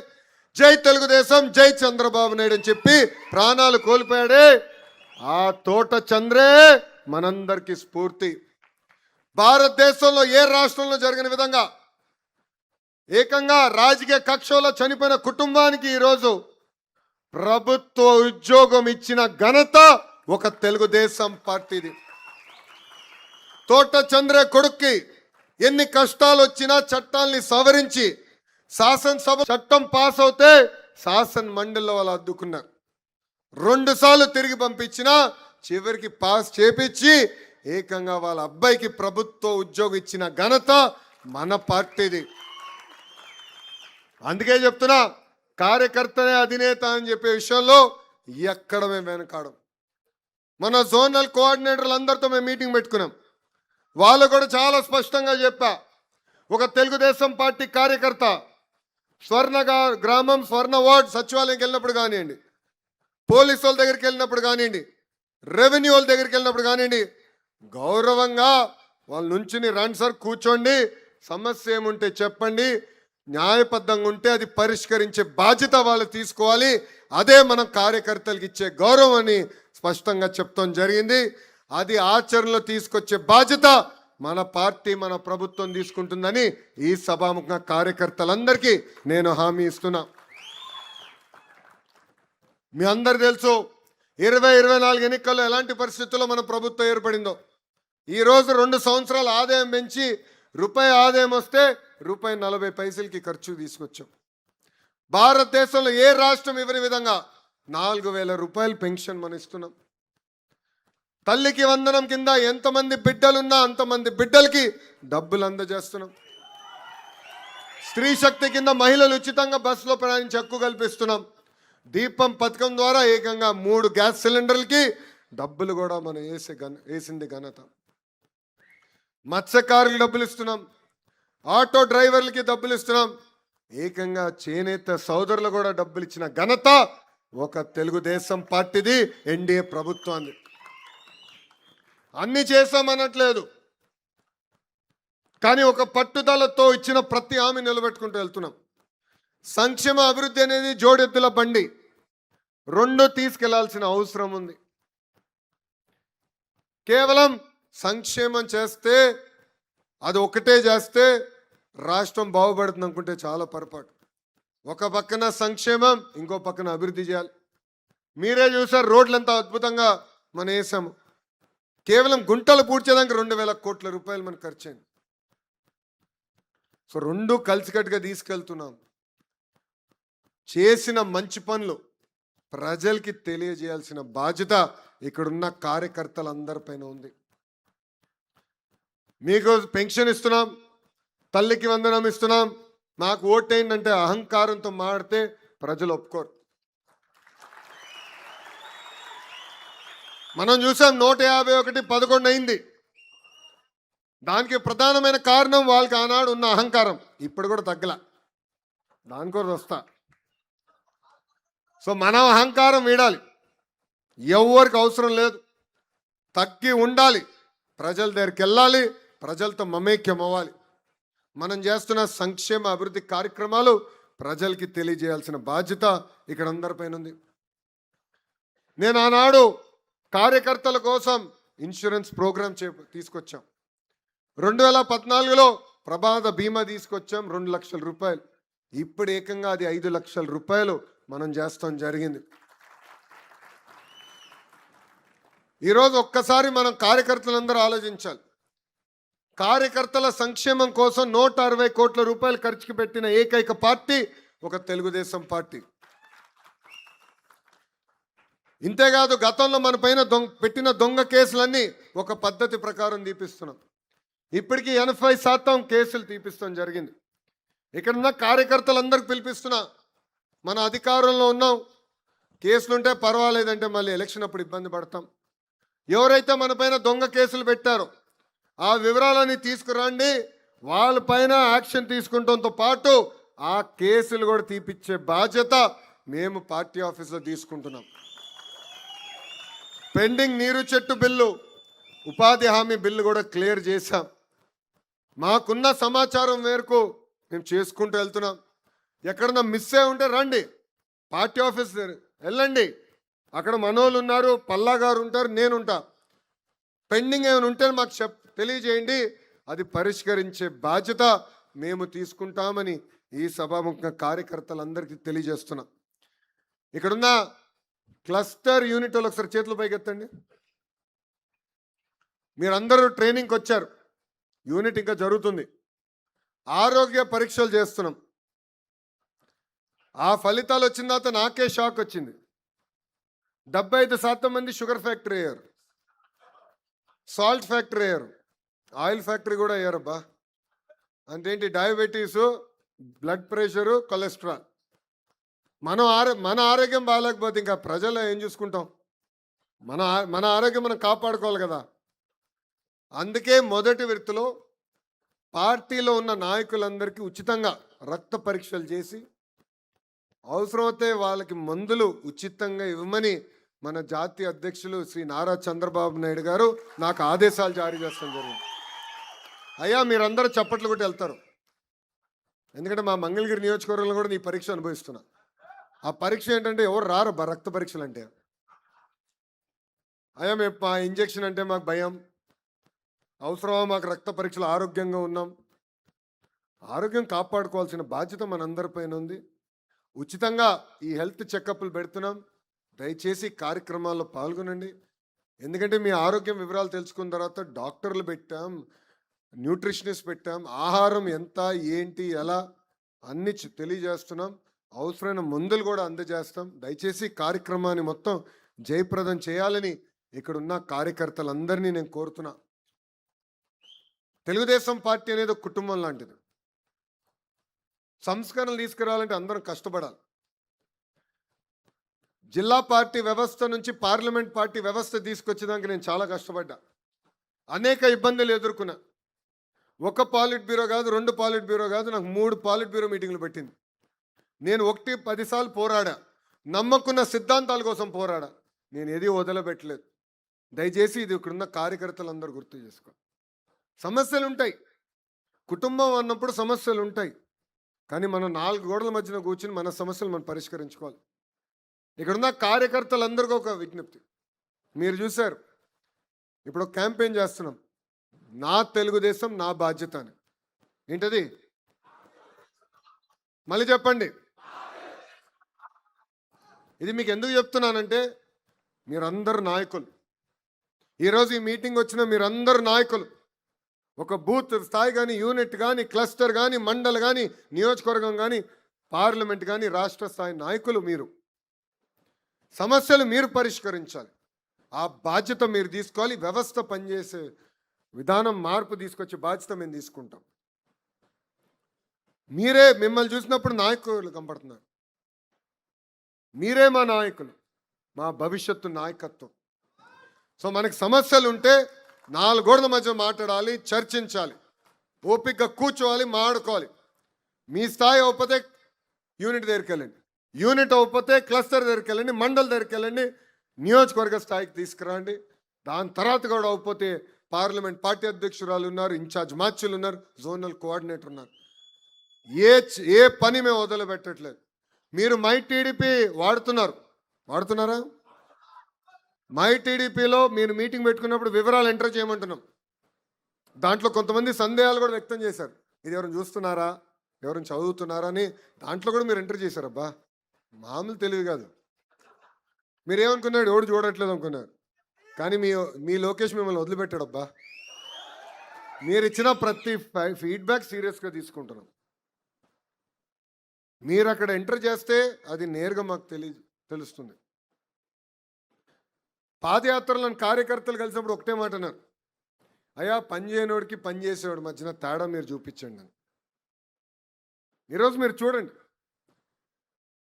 జై తెలుగుదేశం, జై చంద్రబాబు నాయుడు అని చెప్పి ప్రాణాలు కోల్పోయాడే, ఆ తోట చంద్రే మనందరికీ స్ఫూర్తి. భారతదేశంలో ఏ రాష్ట్రంలో జరిగిన విధంగా ఏకంగా రాజకీయ కక్షలో చనిపోయిన కుటుంబానికి ఈరోజు ప్రభుత్వ ఉద్యోగం ఇచ్చిన ఘనత ఒక తెలుగుదేశం పార్టీది. తోట చంద్ర కొడుక్కి ఎన్ని కష్టాలు వచ్చినా చట్టాల్ని సవరించి శాసనసభ చట్టం పాస్ అవుతే శాసన మండలిలో వాళ్ళు అద్దుకున్నారు. 2 సార్లు తిరిగి పంపించినా చివరికి పాస్ చేపించి ఏకంగా వాళ్ళ అబ్బాయికి ప్రభుత్వ ఉద్యోగం ఇచ్చిన ఘనత మన పార్టీది. అందుకే చెప్తున్నా, కార్యకర్తనే అధినేత అని చెప్పే విషయంలో ఎక్కడ మేము వెనకాడం. మన జోనల్ కోఆర్డినేటర్లు అందరితో మేము మీటింగ్ పెట్టుకున్నాం. వాళ్ళు కూడా చాలా స్పష్టంగా చెప్పా, ఒక తెలుగుదేశం పార్టీ కార్యకర్త స్వర్ణ గ్రామం, స్వర్ణ వార్డ్ సచివాలయంకి వెళ్ళినప్పుడు కానివ్వండి, పోలీసు వాళ్ళ దగ్గరికి వెళ్ళినప్పుడు కానివ్వండి, రెవెన్యూ వాళ్ళ దగ్గరికి వెళ్ళినప్పుడు కానివ్వండి, గౌరవంగా వాళ్ళ నుంచుని రండి సార్, కూర్చోండి, సమస్య ఏముంటే చెప్పండి, న్యాయబద్ధంగా ఉంటే అది పరిష్కరించే బాధ్యత వాళ్ళు తీసుకోవాలి, అదే మనం కార్యకర్తలకు ఇచ్చే గౌరవం అని స్పష్టంగా చెప్తాం జరిగింది. అది ఆచరణలో తీసుకొచ్చే బాధ్యత మన పార్టీ, మన ప్రభుత్వం తీసుకుంటుందని ఈ సభాముఖంగా కార్యకర్తలందరికీ నేను హామీ ఇస్తున్నా. మీ అందరు తెలుసు, 2024 ఎన్నికల్లో ఎలాంటి పరిస్థితుల్లో మన ప్రభుత్వం ఏర్పడిందో. ఈరోజు 2 సంవత్సరాల ఆదాయం పెంచి రూపాయి ఆదాయం వస్తే ₹40 ఖర్చు తీసుకొచ్చాం. భారతదేశంలో ఏ రాష్ట్రం ఇవ్వని విధంగా 4,000 రూపాయలు పెన్షన్ మనం ఇస్తున్నాం. తల్లికి వందనం కింద ఎంతమంది బిడ్డలున్నా అంతమంది బిడ్డలకి డబ్బులు అందజేస్తున్నాం. స్త్రీ శక్తి కింద మహిళలు ఉచితంగా బస్సులో ప్రయాణించి హక్కు కల్పిస్తున్నాం. దీపం పథకం ద్వారా ఏకంగా 3 గ్యాస్ సిలిండర్లకి డబ్బులు కూడా మనం వేసింది ఘనత. మత్స్యకారులకు డబ్బులు ఇస్తున్నాం, ఆటో డ్రైవర్లకి డబ్బులు ఇస్తున్నాం, ఏకంగా చేనేత సోదరులు కూడా డబ్బులు ఇచ్చిన ఘనత ఒక తెలుగుదేశం పార్టీది, ఎన్డీఏ ప్రభుత్వాన్ని. అన్ని చేశామనట్లేదు, కానీ ఒక పట్టుదలతో ఇచ్చిన ప్రతి హామీ నిలబెట్టుకుంటూ వెళ్తున్నాం. సంక్షేమ అభివృద్ధి అనేది జోడెద్దుల బండి, రెండు తీసుకెళ్లాల్సిన అవసరం ఉంది. కేవలం సంక్షేమం చేస్తే, అది ఒకటే చేస్తే రాష్ట్రం బాగుపడుతుంది అనుకుంటే చాలా పొరపాటు. ఒక పక్కన సంక్షేమం, ఇంకో పక్కన అభివృద్ధి చేయాలి. మీరే చూసారు రోడ్లు ఎంత అద్భుతంగా మనం వేసాము. కేవలం గుంటలు పూడ్చేదానికి 2,000 కోట్ల రూపాయలు మనకు ఖర్చు అయింది. సో రెండు కలిసికట్టుగా తీసుకెళ్తున్నాం. చేసిన మంచి పనులు ప్రజలకి తెలియజేయాల్సిన బాధ్యత ఇక్కడున్న కార్యకర్తలందరిపైన ఉంది. మీకు పెన్షన్ ఇస్తున్నాం, తల్లికి వందనం ఇస్తున్నాం, మాకు ఓటేయండి అహంకారంతో మాడితే ప్రజలు ఒప్పుకోరు. మనం చూసాం 151 11 అయింది. దానికి ప్రధానమైన కారణం వాళ్ళకి ఆనాడు ఉన్న అహంకారం, ఇప్పుడు కూడా తగ్గల. దాని కూడా వస్తా. సో మనం అహంకారం వీడాలి, ఎవరికి అవసరం లేదు, తగ్గి ఉండాలి, ప్రజల దగ్గరికి వెళ్ళాలి, ప్రజలతో మమేక్యం అవ్వాలి. మనం చేస్తున్న సంక్షేమ అభివృద్ధి కార్యక్రమాలు ప్రజలకి తెలియజేయాల్సిన బాధ్యత ఇక్కడ అందరిపైన ఉంది. నేను ఆనాడు కార్యకర్తల కోసం ఇన్సూరెన్స్ ప్రోగ్రామ్ తీసుకొచ్చాం. 2014లో ప్రమాద బీమా తీసుకొచ్చాం, 2 లక్షల రూపాయలు. ఇప్పుడు ఏకంగా అది 5 లక్షల రూపాయలు మనం చేస్తాం జరిగింది. ఈరోజు ఒక్కసారి మనం కార్యకర్తలందరూ ఆలోచించాలి. కార్యకర్తల సంక్షేమం కోసం 160 కోట్ల రూపాయలు ఖర్చుకి పెట్టిన ఏకైక పార్టీ ఒక తెలుగుదేశం పార్టీ. ఇంతేకాదు, గతంలో మన పైన పెట్టిన దొంగ కేసులన్నీ ఒక పద్ధతి ప్రకారం తీపిస్తున్నాం. ఇప్పటికీ 80% కేసులు తీపిస్తాం జరిగింది. ఇక్కడున్న కార్యకర్తలందరికీ పిలిపిస్తున్నా, మన అధికారంలో ఉన్నాం, కేసులుంటే పర్వాలేదంటే మళ్ళీ ఎలక్షన్ అప్పుడు ఇబ్బంది పడతాం. ఎవరైతే మన పైన దొంగ కేసులు పెట్టారో ఆ వివరాలన్నీ తీసుకురండి, వాళ్ళపైన యాక్షన్ తీసుకుంటంతో పాటు ఆ కేసులు కూడా తీపిచ్చే బాధ్యత మేము పార్టీ ఆఫీస్లో తీసుకుంటున్నాం. పెండింగ్ నీరు చెట్టు బిల్లు, ఉపాధి హామీ బిల్లు కూడా క్లియర్ చేశాం. మాకున్న సమాచారం మేరకు మేము చేసుకుంటూ వెళ్తున్నాం. ఎక్కడన్నా మిస్ అయి ఉంటే రండి, పార్టీ ఆఫీస్ వెళ్ళండి, అక్కడ మనోళ్ళు ఉన్నారు, పల్లా గారు ఉంటారు, నేనుంటా. పెండింగ్ ఏమైనా ఉంటే మాకు తెలియజేయండి, అది పరిష్కరించే బాధ్యత మేము తీసుకుంటామని ఈ సభాముఖ కార్యకర్తలందరికీ తెలియజేస్తున్నాం. ఇక్కడున్న క్లస్టర్ యూనిట్ వాళ్ళు ఒకసారి చేతులు పైకెత్తండి. మీరందరూ ట్రైనింగ్కి వచ్చారు, యూనిట్ ఇంకా జరుగుతుంది. ఆరోగ్య పరీక్షలు చేస్తున్నాం. ఆ ఫలితాలు వచ్చిన తర్వాత నాకే షాక్ వచ్చింది. 75% మంది షుగర్ ఫ్యాక్టరీ అయ్యారు, సాల్ట్ ఫ్యాక్టరీ అయ్యారు, ఆయిల్ ఫ్యాక్టరీ కూడా అయ్యారబ్బా. అంతేంటి, డయాబెటీసు, బ్లడ్ ప్రెషరు, కొలెస్ట్రాల్. మన ఆరోగ్యం బాగాలేకపోతే ఇంకా ప్రజలు ఏం చూసుకుంటాం? మన ఆరోగ్యం మనం కాపాడుకోవాలి కదా. అందుకే మొదటి విడతలో పార్టీలో ఉన్న నాయకులందరికీ ఉచితంగా రక్త పరీక్షలు చేసి అవసరమైతే వాళ్ళకి మందులు ఉచితంగా ఇవ్వమని మన జాతీయ అధ్యక్షులు శ్రీ నారా చంద్రబాబు నాయుడు గారు నాకు ఆదేశాలు జారీ చేస్తాం జరిగింది. అయ్యా మీరందరూ చప్పట్లు కొట్టి వెళ్తారు, ఎందుకంటే మా మంగళగిరి నియోజకవర్గంలో కూడా నీ పరీక్ష అనుభవిస్తున్నా. ఆ పరీక్ష ఏంటంటే ఎవరు రారు రక్త పరీక్షలు అంటే. అయ్యా మేము మా ఇంజెక్షన్ అంటే మాకు భయం, అవసరమా మాకు రక్త పరీక్షలు, ఆరోగ్యంగా ఉన్నాం. ఆరోగ్యం కాపాడుకోవాల్సిన బాధ్యత మనందరిపైన ఉంది. ఉచితంగా ఈ హెల్త్ చెకప్లు పెడుతున్నాం. దయచేసి కార్యక్రమాల్లో పాల్గొనండి. ఎందుకంటే మీ ఆరోగ్యం వివరాలు తెలుసుకున్న తర్వాత డాక్టర్లు పెట్టాం, న్యూట్రిషనిస్ట్ పెట్టాం, ఆహారం ఎంత ఏంటి ఎలా అన్ని తెలియజేస్తున్నాం. అవసరమైన మందులు కూడా అందజేస్తాం. దయచేసి కార్యక్రమాన్ని మొత్తం జయప్రదం చేయాలని ఇక్కడున్న కార్యకర్తలందరినీ నేను కోరుతున్నా. తెలుగుదేశం పార్టీ అనేది ఒక కుటుంబం లాంటిది. సంస్కరణలు తీసుకురావాలంటే అందరం కష్టపడాలి. జిల్లా పార్టీ వ్యవస్థ నుంచి పార్లమెంట్ పార్టీ వ్యవస్థ తీసుకొచ్చేదానికి నేను చాలా కష్టపడ్డా, అనేక ఇబ్బందులు ఎదుర్కొన్నా. ఒక పాలిట్ బ్యూరో కాదు, 2 పాలిట్ బ్యూరో కాదు, నాకు 3 పాలిట్ బ్యూరో మీటింగ్లు పెట్టింది. నేను 1-10 సార్లు పోరాడా, నమ్మకున్న సిద్ధాంతాల కోసం పోరాడా. నేను ఏది వదలబెట్టలేదు. దయచేసి ఇది ఇక్కడున్న కార్యకర్తలందరూ గుర్తు చేసుకో. సమస్యలు ఉంటాయి, కుటుంబం అన్నప్పుడు సమస్యలు ఉంటాయి, కానీ మనం 4 గోడల మధ్యన కూర్చుని మన సమస్యలు మనం పరిష్కరించుకోవాలి. ఇక్కడున్న కార్యకర్తలందరికీ ఒక విజ్ఞప్తి. మీరు చూశారు, ఇప్పుడు ఒక క్యాంపెయిన్ చేస్తున్నాం, నా తెలుగుదేశం నా బాధ్యత అని. ఏంటది? మళ్ళీ చెప్పండి. ఇది మీకు ఎందుకు చెప్తున్నానంటే, మీరందరు నాయకులు. ఈరోజు ఈ మీటింగ్ వచ్చిన మీరందరు నాయకులు. ఒక బూత్ స్థాయి కానీ, యూనిట్ కానీ, క్లస్టర్ కానీ, మండల్ కానీ, నియోజకవర్గం కానీ, పార్లమెంట్ కానీ, రాష్ట్ర స్థాయి నాయకులు మీరు. సమస్యలు మీరు పరిష్కరించాలి. ఆ బాధ్యత మీరు తీసుకోవాలి. వ్యవస్థ పనిచేసే విధానం మార్పు తీసుకొచ్చే బాధ్యత మేము తీసుకుంటాం. మీరే, మిమ్మల్ని చూసినప్పుడు నాయకులు కనపడుతున్నారు. మీరే మా నాయకులు, మా భవిష్యత్తు నాయకత్వం. సో మనకి సమస్యలు ఉంటే 4 గోడల మధ్య మాట్లాడాలి, చర్చించాలి, ఓపికగా కూర్చోవాలి, మాట్లాడుకోవాలి. మీ స్థాయి అవ్వకపోతే యూనిట్ దగ్గరికి వెళ్ళండి, యూనిట్ అవ్వకపోతే క్లస్టర్ దగ్గరికి వెళ్ళండి, మండల్ దగ్గరికి వెళ్ళండి, నియోజకవర్గ స్థాయికి తీసుకురండి. దాని తర్వాత కూడా అవ్వకపోతే పార్లమెంట్ పార్టీ అధ్యక్షురాలు ఉన్నారు, ఇన్ఛార్జ్ మార్చులు ఉన్నారు, జోనల్ కోఆర్డినేటర్ ఉన్నారు. ఏ పని మేము వదిలిపెట్టట్లేదు. మీరు మై టీడీపీ వాడుతున్నారా? మై టీడీపీలో మీరు మీటింగ్ పెట్టుకున్నప్పుడు వివరాలు ఎంటర్ చేయమంటున్నాం. దాంట్లో కొంతమంది సందేహాలు కూడా వ్యక్తం చేశారు. ఇది ఎవరైనా చూస్తున్నారా, ఎవరైనా చదువుతున్నారా అని. దాంట్లో కూడా మీరు ఎంటర్ చేశారు. అబ్బా, మామూలు తెలివి కాదు. మీరేమనుకున్నాడు, ఎవడు చూడట్లేదు అనుకున్నారు, కానీ మీ లోకేష్ మిమ్మల్ని వదిలిపెట్టాడు. అబ్బా, మీరు ఇచ్చిన ప్రతి ఫీడ్బ్యాక్ సీరియస్గా తీసుకుంటున్నాం. మీరు అక్కడ ఎంటర్ చేస్తే అది నేరుగా మాకు తెలుస్తుంది. పాదయాత్రలను కార్యకర్తలు కలిసినప్పుడు ఒకటే మాట అన్నారు, అయ్యా పనిచేయనోడికి పనిచేసేవాడు మధ్యన తేడా మీరు చూపించండి అని. ఈరోజు మీరు చూడండి,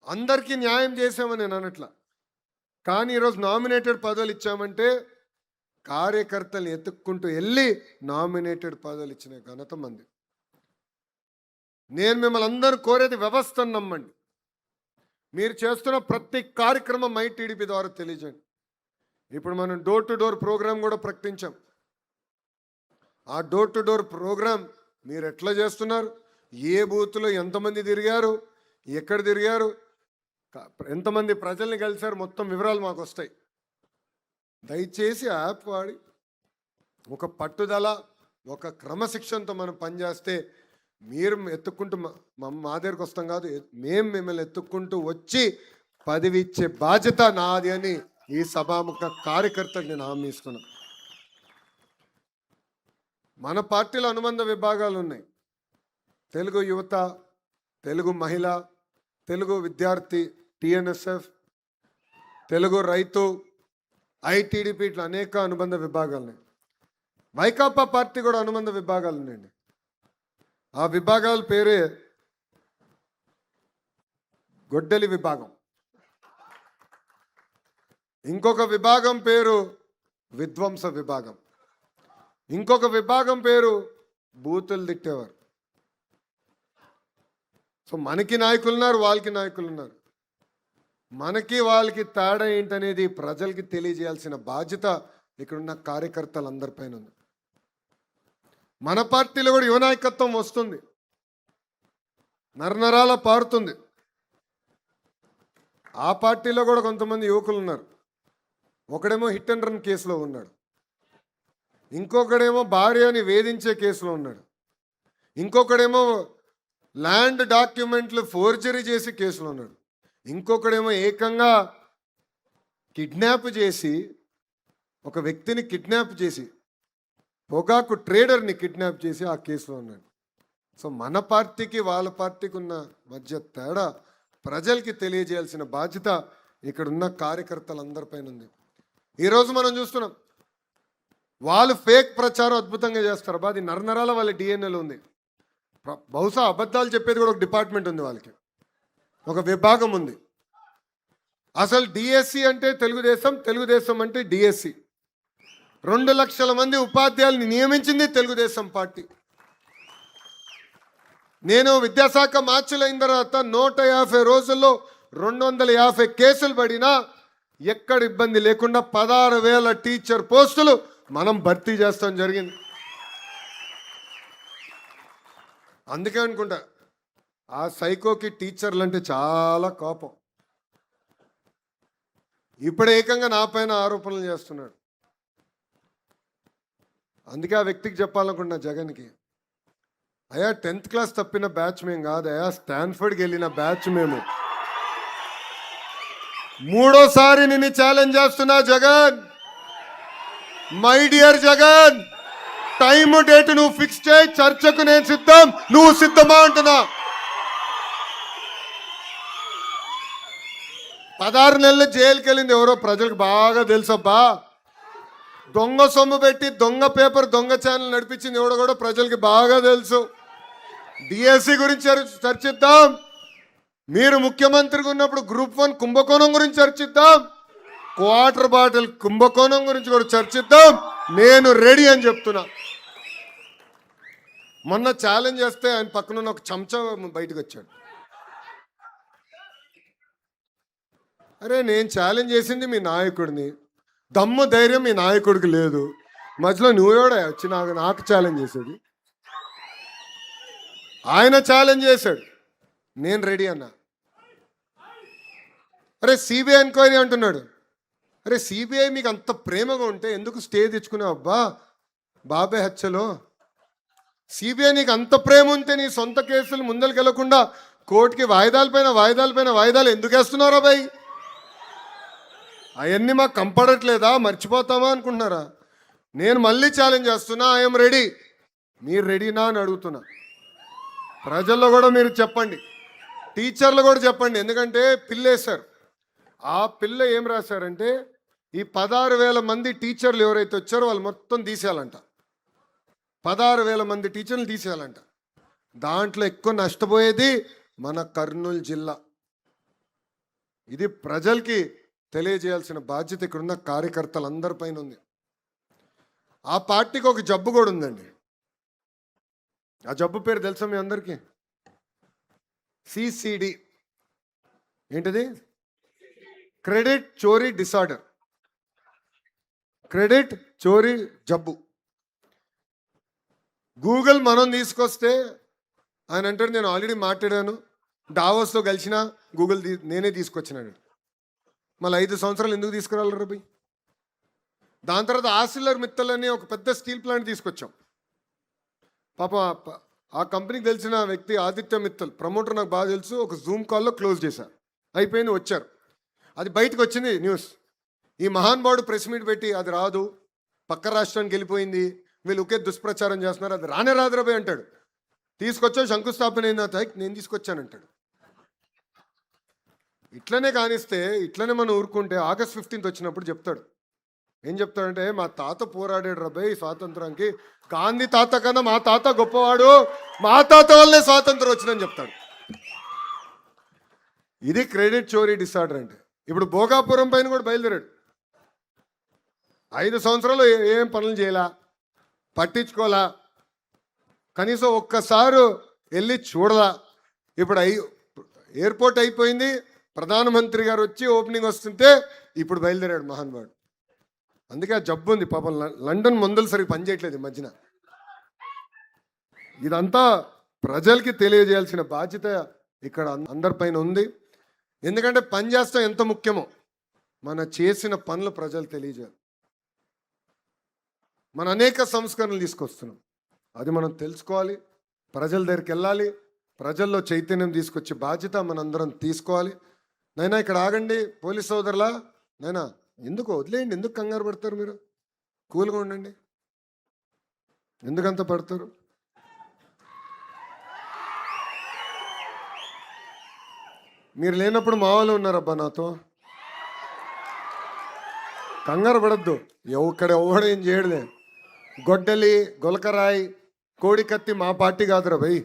అందరికీ న్యాయం చేసామని నేను అనట్లా, కానీ ఈరోజు నామినేటెడ్ పదవులు ఇచ్చామంటే కార్యకర్తల్ని ఎత్తుక్కుంటూ వెళ్ళి నామినేటెడ్ పదవులు ఇచ్చిన ఘనత మంది. నేను మిమ్మల్ని అందరూ కోరేది వ్యవస్థను నమ్మండి. మీరు చేస్తున్న ప్రతి కార్యక్రమం మై టీడీపీ ద్వారా తెలియజేయండి. ఇప్పుడు మనం డోర్ టు డోర్ ప్రోగ్రాం కూడా ప్రకటించాం. ఆ డోర్ టు డోర్ ప్రోగ్రాం మీరు ఎట్లా చేస్తున్నారు, ఏ బూత్లో ఎంతమంది తిరిగారు, ఎక్కడ తిరిగారు, ఎంతమంది ప్రజల్ని కలిశారు, మొత్తం వివరాలు మాకు వస్తాయి. దయచేసి యాప్ వాడి ఒక పట్టుదల, ఒక క్రమశిక్షణతో మనం పనిచేస్తే మీరు ఎత్తుక్కుంటూ మా దగ్గరకు వస్తాం కాదు, మేము మిమ్మల్ని ఎత్తుక్కుంటూ వచ్చి పదవి ఇచ్చే బాధ్యత నాది అని ఈ సభాముఖ కార్యకర్తకు నేను హామీ ఇస్తున్నా. మన పార్టీలో అనుబంధ విభాగాలు ఉన్నాయి. తెలుగు యువత, తెలుగు మహిళ, తెలుగు విద్యార్థి, టిఎన్ఎస్ఎఫ్, తెలుగు రైతు, ఐటీడీపీ, ఇట్లా అనేక అనుబంధ విభాగాలు ఉన్నాయి. వైకాపా పార్టీ కూడా అనుబంధ విభాగాలు ఉన్నాయండి. ఆ విభాగాల పేరే గొడ్డలి విభాగం, ఇంకొక విభాగం పేరు విధ్వంస విభాగం, ఇంకొక విభాగం పేరు బూతులు తిట్టేవారు. సో మనకి నాయకులు ఉన్నారు, వాళ్ళకి నాయకులు ఉన్నారు. మనకి వాళ్ళకి తేడా ఏంటనేది ప్రజలకి తెలియజేయాల్సిన బాధ్యత ఇక్కడున్న కార్యకర్తలందరిపైన ఉంది. మన పార్టీలో కూడా యువ నాయకత్వం వస్తుంది, నరనరాల పారుతుంది. ఆ పార్టీలో కూడా కొంతమంది యువకులు ఉన్నారు. ఒకడేమో హిట్ అండ్ రన్ కేసులో ఉన్నాడు, ఇంకొకడేమో భార్యని వేధించే కేసులో ఉన్నాడు, ఇంకొకడేమో ల్యాండ్ డాక్యుమెంట్లు ఫోర్జరీ చేసి కేసులో ఉన్నాడు, ఇంకొకడేమో ఏకంగా కిడ్నాప్ చేసి, ఒక వ్యక్తిని కిడ్నాప్ చేసి, పొగాకు ట్రేడర్ని కిడ్నాప్ చేసి ఆ కేసులో ఉన్నాడు. సో మన పార్టీకి వాళ్ళ పార్టీకి ఉన్న మధ్య తేడా ప్రజలకి తెలియజేయాల్సిన బాధ్యత ఇక్కడ ఉన్న కార్యకర్తలందరిపైన ఉంది. ఈరోజు మనం చూస్తున్నాం, వాళ్ళు ఫేక్ ప్రచారం అద్భుతంగా చేస్తారు. అది నరనరాల వాళ్ళ డిఎన్ఏలో ఉంది. బహుశా అబద్ధాలు చెప్పేది కూడా ఒక డిపార్ట్మెంట్ ఉంది, వాళ్ళకి ఒక విభాగం ఉంది. అసలు డిఎస్సి అంటే తెలుగుదేశం, తెలుగుదేశం అంటే డిఎస్సి. 2 లక్షల మంది ఉపాధ్యాయుల్ని నియమించింది తెలుగుదేశం పార్టీ. నేను విద్యాశాఖ మార్చులైన తర్వాత 150 రోజుల్లో 250 కేసులు పడినా ఎక్కడ ఇబ్బంది లేకుండా 16,000 టీచర్ పోస్టులు మనం భర్తీ చేస్తాం జరిగింది. అందుకే అనుకుంటా ఆ సైకోకి టీచర్లు అంటే చాలా కోపం. ఇప్పుడు ఏకంగా నా పైన ఆరోపణలు చేస్తున్నాడు. అందుకే ఆ వ్యక్తికి చెప్పాలనుకుంటున్నా, జగన్కి, అయ్యా 10th క్లాస్ తప్పిన బ్యాచ్ మేము కాదు, అయ్యా స్టాన్ఫర్డ్కి వెళ్ళిన బ్యాచ్ మేము. మూడోసారి నిన్ను ఛాలెంజ్ చేస్తున్నా Jagan. My dear Jagan, time date నువ్వు ఫిక్స్ చేయి, చర్చకు నేను సిద్ధం, నువ్వు సిద్ధమా అంటున్నా. 16 నెలలు జైలుకి వెళ్ళింది ఎవరో ప్రజలకు బాగా తెలుసబ్బా. దొంగ సొమ్ము పెట్టి దొంగ పేపర్ దొంగ ఛానల్ నడిపించింది ఎవడో కూడా ప్రజలకి బాగా తెలుసు. డిఎస్సి గురించి చర్చిద్దాం, మీరు ముఖ్యమంత్రిగా ఉన్నప్పుడు గ్రూప్ 1 కుంభకోణం గురించి చర్చిద్దాం, క్వార్టర్ బాటిల్ కుంభకోణం గురించి కూడా చర్చిద్దాం. నేను రెడీ అని చెప్తున్నా. మొన్న ఛాలెంజ్ చేస్తే ఆయన పక్కన ఒక చెంచా బయటకు వచ్చాడు. అరే నేను ఛాలెంజ్ చేసింది మీ నాయకుడిని, దమ్ము ధైర్యం మీ నాయకుడికి లేదు, మధ్యలో నువ్వెవడా వచ్చి నాకు ఛాలెంజ్ చేసేది? ఆయన ఛాలెంజ్ చేశాడు, నేను రెడీ అన్నా. అరే సిబిఐ ఎంక్వైరీ అంటున్నాడు. అరే సిబిఐ మీకు అంత ప్రేమగా ఉంటే ఎందుకు స్టే తెచ్చుకున్నావు అబ్బా బాబాయ్ హత్యలో? సిబిఐ నీకు అంత ప్రేమ ఉంటే నీ సొంత కేసులు ముందరికి వెళ్లకుండా కోర్టుకి వాయిదాలు ఎందుకు వేస్తున్నారా బాయ్? అవన్నీ మాకు కంపడట్లేదా, మర్చిపోతామా అనుకుంటున్నారా? నేను మళ్ళీ ఛాలెంజ్ చేస్తున్నా, ఐఎమ్ రెడీ. మీరు రెడీనా అని అడుగుతున్నా. ప్రజల్లో కూడా మీరు చెప్పండి, టీచర్లు కూడా చెప్పండి. ఎందుకంటే పిల్ల వేశారు. ఆ పిల్ల ఏం రాశారంటే ఈ 16,000 మంది టీచర్లు ఎవరైతే వచ్చారో వాళ్ళు మొత్తం తీసేయాలంట. 16,000 మంది టీచర్లు తీసేయాలంట. దాంట్లో ఎక్కువ నష్టపోయేది మన కర్నూలు జిల్లా. ఇది ప్రజలకి తెలియజేయాల్సిన బాధ్యత ఇక్కడున్న కార్యకర్తలందరిపైన ఉంది. ఆ పార్టీకి ఒక జబ్బు కూడా ఉందండి. ఆ జబ్బు పేరు తెలుసా మీ అందరికీ? సిసిడి. ఏంటిది? క్రెడిట్ చోరీ డిసార్డర్. క్రెడిట్ చోరీ జబ్బు. గూగుల్ మనం తీసుకొస్తే ఆయన అంటాడు, నేను ఆల్రెడీ మాట్లాడాను, డావోస్లో కలిసిన గూగుల్ నేనే తీసుకొచ్చినాడు. మళ్ళీ 5 సంవత్సరాలు ఎందుకు తీసుకురాలి రబి? దాని తర్వాత ఆసిల్లర్ మిత్తల్ అని ఒక పెద్ద స్టీల్ ప్లాంట్ తీసుకొచ్చాం. పాపం ఆ కంపెనీకి తెలిసిన వ్యక్తి ఆదిత్య మిత్తల్, ప్రమోటర్ నాకు బాగా తెలుసు, ఒక జూమ్ కాల్లో క్లోజ్ చేశారు. అయిపోయింది, వచ్చారు. అది బయటకు వచ్చింది న్యూస్. ఈ మహానుభావుడు ప్రెస్ మీట్ పెట్టి అది రాదు, పక్క రాష్ట్రానికి వెళ్ళిపోయింది, వీళ్ళు ఒకే దుష్ప్రచారం చేస్తున్నారు, అది రానే రాదు రాబోయ్ అంటాడు. తీసుకొచ్చావు, శంకుస్థాపన అయిన నేను తీసుకొచ్చానంటాడు. ఇట్లనే కానిస్తే, ఇట్లనే మనం ఊరుకుంటే ఆగస్ట్ 15 వచ్చినప్పుడు చెప్తాడు. ఏం చెప్తాడంటే, మా తాత పోరాడాడు రాబోయ్ స్వాతంత్రానికి, గాంధీ తాత కన్నా మా తాత గొప్పవాడు, మా తాత వల్లే స్వాతంత్రం వచ్చిందని చెప్తాడు. ఇది క్రెడిట్ చోరీ డిసార్డర్ అంటే. ఇప్పుడు భోగాపురం పైన కూడా బయలుదేరాడు. 5 సంవత్సరాలు ఏం పనులు చేయలా, పట్టించుకోలా, కనీసం ఒక్కసారి వెళ్ళి చూడలా. ఇప్పుడు ఎయిర్పోర్ట్ అయిపోయింది, ప్రధానమంత్రి గారు వచ్చి ఓపెనింగ్ వస్తుంటే ఇప్పుడు బయలుదేరాడు మహానుభావుడు. అందుకే ఆ జబ్బు ఉంది పాపం. లండన్ మందులు సరిగ్గా పనిచేయట్లేదు ఈ మధ్యన. ఇదంతా ప్రజలకి తెలియజేయాల్సిన బాధ్యత ఇక్కడ అందరిపైన ఉంది. ఎందుకంటే పని చేస్తాం ఎంత ముఖ్యమో, మన చేసిన పనులు ప్రజలు తెలియజేయాలి. మన అనేక సంస్కరణలు తీసుకొస్తున్నాం, అది మనం తెలుసుకోవాలి, ప్రజల దగ్గరికి వెళ్ళాలి, ప్రజల్లో చైతన్యం తీసుకొచ్చే బాధ్యత మనందరం తీసుకోవాలి. నైనా ఇక్కడ ఆగండి పోలీస్ సోదరులా, నైనా ఎందుకు వదిలేయండి, ఎందుకు కంగారు పడతారు? మీరు కూల్గా ఉండండి, ఎందుకంత పడతారు? మీరు లేనప్పుడు మా వాళ్ళు ఉన్నారబ్బా నాతో, కంగారు పడద్దు. ఇక్కడ ఎవడేం చేయడలే. గొడ్డలి, గొలకరాయి, కోడికత్తి మా పార్టీ కాదురా భయ్.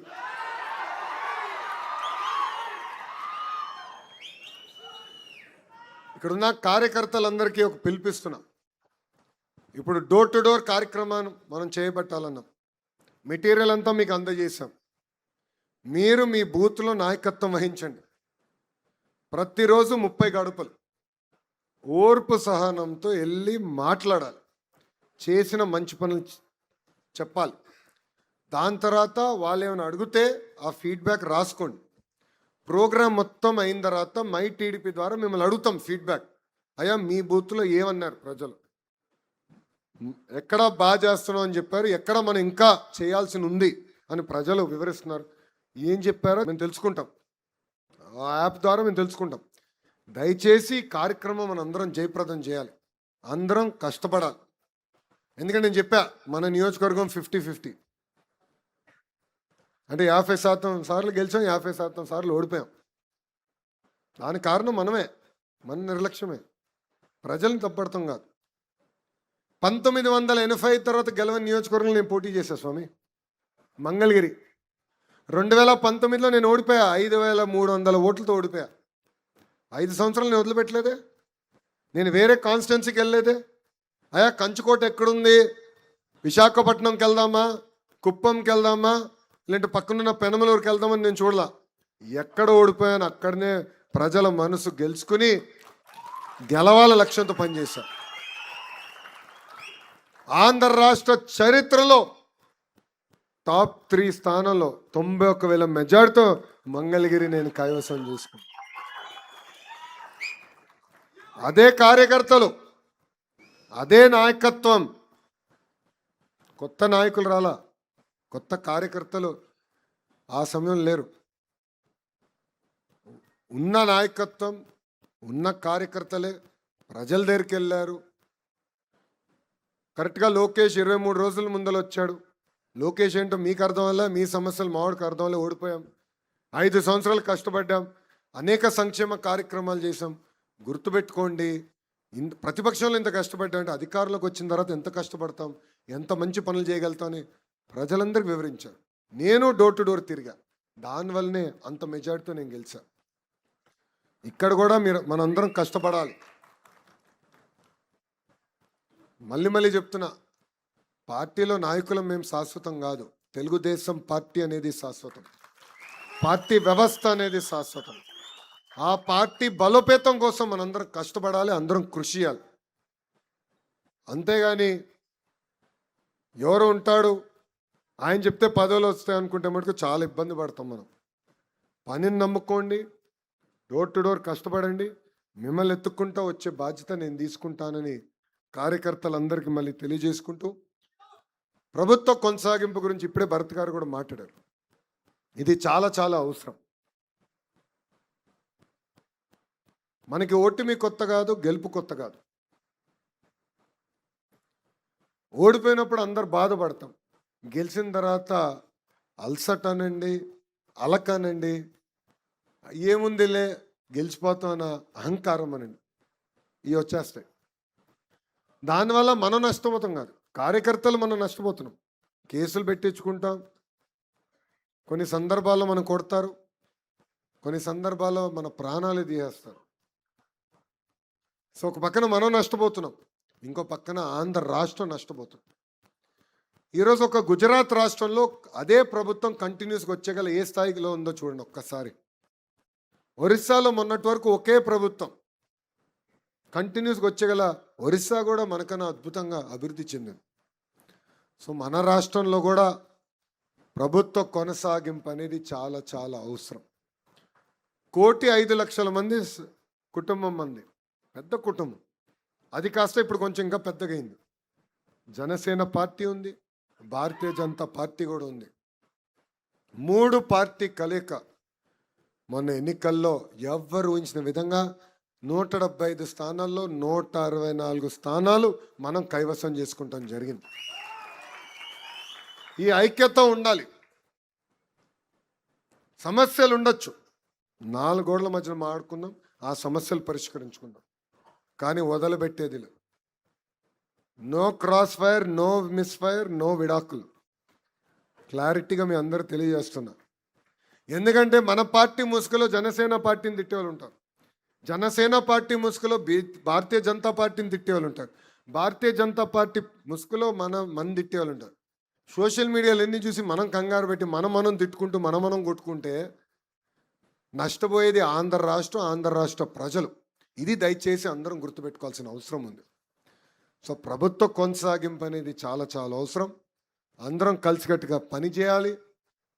ఇక్కడున్న కార్యకర్తలందరికీ ఒక పిలిపిస్తున్నాం. ఇప్పుడు డోర్ టు డోర్ కార్యక్రమాన్ని మనం చేపట్టాలన్నాం. మెటీరియల్ అంతా మీకు అందజేశాం. మీరు మీ బూత్లో నాయకత్వం వహించండి. ప్రతిరోజు 30 గడుపులు ఓర్పు సహనంతో వెళ్ళి మాట్లాడాలి, చేసిన మంచి పనులు చెప్పాలి. దాని తర్వాత వాళ్ళు ఏమైనా అడిగితే ఆ ఫీడ్బ్యాక్ రాసుకోండి. ప్రోగ్రామ్ మొత్తం అయిన తర్వాత మై టీడీపీ ద్వారా మిమ్మల్ని అడుగుతాం ఫీడ్బ్యాక్. అయ్యా మీ బూత్లో ఏమన్నారు ప్రజలు, ఎక్కడ బాగా చేస్తున్నాం అని చెప్పారు, ఎక్కడ మనం ఇంకా చేయాల్సి ఉంది అని ప్రజలు వివరిస్తున్నారు, ఏం చెప్పారో మేము తెలుసుకుంటాం. ఆ యాప్ ద్వారా మేము తెలుసుకుంటాం. దయచేసి ఈ కార్యక్రమం మనం అందరం జయప్రదం చేయాలి, అందరం కష్టపడాలి. ఎందుకంటే నేను చెప్పా మన నియోజకవర్గం 50-50 అంటే 50% సార్లు గెలిచాం, 50% సార్లు ఓడిపోయాం. దానికి కారణం మనమే, మన నిర్లక్ష్యమే, ప్రజల్ని తప్పడతాం కాదు. 1980 తర్వాత గెలవని నియోజకవర్గంలో నేను పోటీ చేశా స్వామి, మంగళగిరి. 2019లో నేను ఓడిపోయా, 5300 ఓట్లతో ఓడిపోయా. 5 సంవత్సరాలు నేను వదిలిపెట్టలేదే, నేను వేరే కాన్స్టిట్యున్సీకి వెళ్ళలేదే. అయ్యా కంచుకోట ఎక్కడుంది, విశాఖపట్నంకి వెళ్దామా, కుప్పంకి వెళ్దామా, లేదంటే పక్కనున్న పెనమలూరుకి వెళ్దామని నేను చూడలా. ఎక్కడ ఓడిపోయాను అక్కడనే ప్రజల మనసు గెలుచుకుని గెలవాల లక్ష్యంతో పనిచేశా. ఆంధ్ర రాష్ట్ర చరిత్రలో టాప్ 3 స్థానంలో 91,000 మెజార్టీతో మంగళగిరి నేను కైవసం చేసుకున్నాను. అదే కార్యకర్తలు, అదే నాయకత్వం. కొత్త నాయకులు రాలా, కొత్త కార్యకర్తలు ఆ సమయం లేరు. ఉన్న నాయకత్వం, ఉన్న కార్యకర్తలే ప్రజల దగ్గరికి వెళ్ళారు. కరెక్ట్గా లోకేష్ 23 రోజుల ముందర వచ్చాడు. లోకేష్ ఏంటో మీకు అర్థం వల్ల, మీ సమస్యలు మావాడికి అర్థం వల్ల ఓడిపోయాం. 5 సంవత్సరాలు కష్టపడ్డాం, అనేక సంక్షేమ కార్యక్రమాలు చేసాం. గుర్తుపెట్టుకోండి, ప్రతిపక్షంలో ఇంత కష్టపడ్డాం అంటే అధికారంలోకి వచ్చిన తర్వాత ఎంత కష్టపడతాం, ఎంత మంచి పనులు చేయగలుగుతామని ప్రజలందరికీ వివరించారు. నేను డోర్ టు డోర్ తిరిగా, దానివల్లనే అంత మెజార్టీతో నేను గెలిచా. ఇక్కడ కూడా మనందరం కష్టపడాలి. మళ్ళీ చెప్తున్నా, పార్టీలో నాయకులం మేము శాశ్వతం కాదు. తెలుగుదేశం పార్టీ అనేది శాశ్వతం, పార్టీ వ్యవస్థ అనేది శాశ్వతం. ఆ పార్టీ బలోపేతం కోసం మనందరం కష్టపడాలి, అందరం కృషి చేయాలి. అంతేగాని ఎవరు ఉంటాడు ఆయన చెప్తే పదవులు వస్తాయి అనుకుంటే మటుకు చాలా ఇబ్బంది పడతాం మనం. పనిని నమ్ముకోండి, డోర్ టు డోర్ కష్టపడండి, మిమ్మల్ని ఎత్తుక్కుంటూ వచ్చే బాధ్యత నేను తీసుకుంటానని కార్యకర్తలందరికీ మళ్ళీ తెలియజేసుకుంటూ, ప్రభుత్వ కొనసాగింపు గురించి ఇప్పుడే భరత్ గారు కూడా మాట్లాడారు. ఇది చాలా చాలా అవసరం. మనకి ఓటమి కొత్త కాదు, గెలుపు కొత్త కాదు. ఓడిపోయినప్పుడు అందరు బాధపడతాం, గెలిచిన తర్వాత అల్సట్ అనండి, అలకనండి, ఏముందిలే గెలిచిపోతాం అన్న అహంకారం అనండి, ఇవి వచ్చేస్తాయి. దానివల్ల మనం నష్టపోతాం కాదు, కార్యకర్తలు మనం నష్టపోతున్నాం. కేసులు పెట్టించుకుంటాం, కొన్ని సందర్భాల్లో మనం కొడతారు, కొన్ని సందర్భాల్లో మన ప్రాణాలు తీసేస్తారు. సో ఒక పక్కన మనం నష్టపోతున్నాం, ఇంకో పక్కన ఆంధ్ర రాష్ట్రం నష్టపోతుంది. ఈరోజు ఒక గుజరాత్ రాష్ట్రంలో అదే ప్రభుత్వం కంటిన్యూస్గా వచ్చేగల ఏ స్థాయిలో ఉందో చూడండి ఒక్కసారి. ఒరిస్సాలో మొన్నటి వరకు ఒకే ప్రభుత్వం కంటిన్యూస్గా వచ్చేగల ఒరిస్సా కూడా మనకన్నా అద్భుతంగా అభివృద్ధి చెందింది. సో మన రాష్ట్రంలో కూడా ప్రభుత్వ కొనసాగింపు అనేది చాలా చాలా అవసరం. 1,05,00,000 మంది కుటుంబం మంది, పెద్ద కుటుంబం. అది కాస్త ఇప్పుడు కొంచెం ఇంకా పెద్దగా అయింది. జనసేన పార్టీ ఉంది, భారతీయ జనతా పార్టీ కూడా ఉంది. 3 పార్టీ కలయిక మొన్న ఎన్నికల్లో ఎవ్వరు ఊహించిన విధంగా 175 స్థానాల్లో 164 స్థానాలు మనం కైవసం చేసుకుంటాం జరిగింది. ఈ ఐక్యత ఉండాలి. సమస్యలు ఉండొచ్చు, 4 గోడల మధ్యన మాట్లాడుకుందాం, ఆ సమస్యలు పరిష్కరించుకుందాం, కానీ వదలబెట్టేది లేదు. No crossfire, no misfire, no విడాకులు. క్లారిటీగా మీ అందరూ తెలియజేస్తున్నా. ఎందుకంటే మన పార్టీ ముసుగులో జనసేన పార్టీని తిట్టేవాళ్ళు ఉంటారు, జనసేన పార్టీ ముసుగులో భారతీయ జనతా పార్టీని తిట్టేవాళ్ళు ఉంటారు, భారతీయ జనతా పార్టీ ముసుగులో మన తిట్టేవాళ్ళు ఉంటారు. సోషల్ మీడియాలో ఎన్ని చూసి మనం కంగారు పెట్టి మనం తిట్టుకుంటూ మనం కొట్టుకుంటే నష్టపోయేది ఆంధ్ర రాష్ట్రం, ఆంధ్ర రాష్ట్ర ప్రజలు. ఇది దయచేసి అందరం గుర్తుపెట్టుకోవాల్సిన అవసరం ఉంది. సో ప్రభుత్వ కొనసాగింపు అనేది చాలా చాలా అవసరం. అందరం కలిసికట్టుగా పని చేయాలి.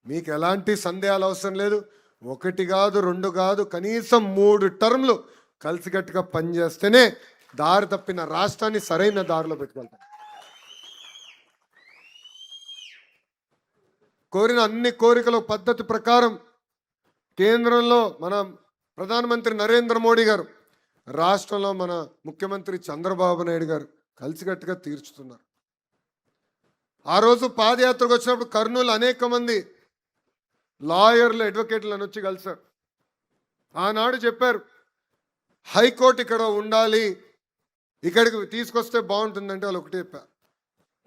మీకు ఎలాంటి సందేహాలు అవసరం లేదు. 1 కాదు 2 కాదు, కనీసం 3 టర్మ్లు కలిసికట్టుగా పనిచేస్తేనే దారి తప్పిన రాష్ట్రాన్ని సరైన దారిలో పెట్టుకెళ్తాం. కోరిన అన్ని కోరికల పద్ధతి ప్రకారం కేంద్రంలో మన ప్రధానమంత్రి నరేంద్ర మోడీ గారు, రాష్ట్రంలో మన ముఖ్యమంత్రి చంద్రబాబు నాయుడు గారు కలిసికట్టుగా తీర్చుతున్నారు. ఆ రోజు పాదయాత్రకు వచ్చినప్పుడు కర్నూలు అనేక మంది లాయర్లు, అడ్వకేట్లు అని వచ్చి కలిశారు. ఆనాడు చెప్పారు, హైకోర్టు ఇక్కడ ఉండాలి, ఇక్కడికి తీసుకొస్తే బాగుంటుందంటే వాళ్ళు ఒకటే చెప్పారు,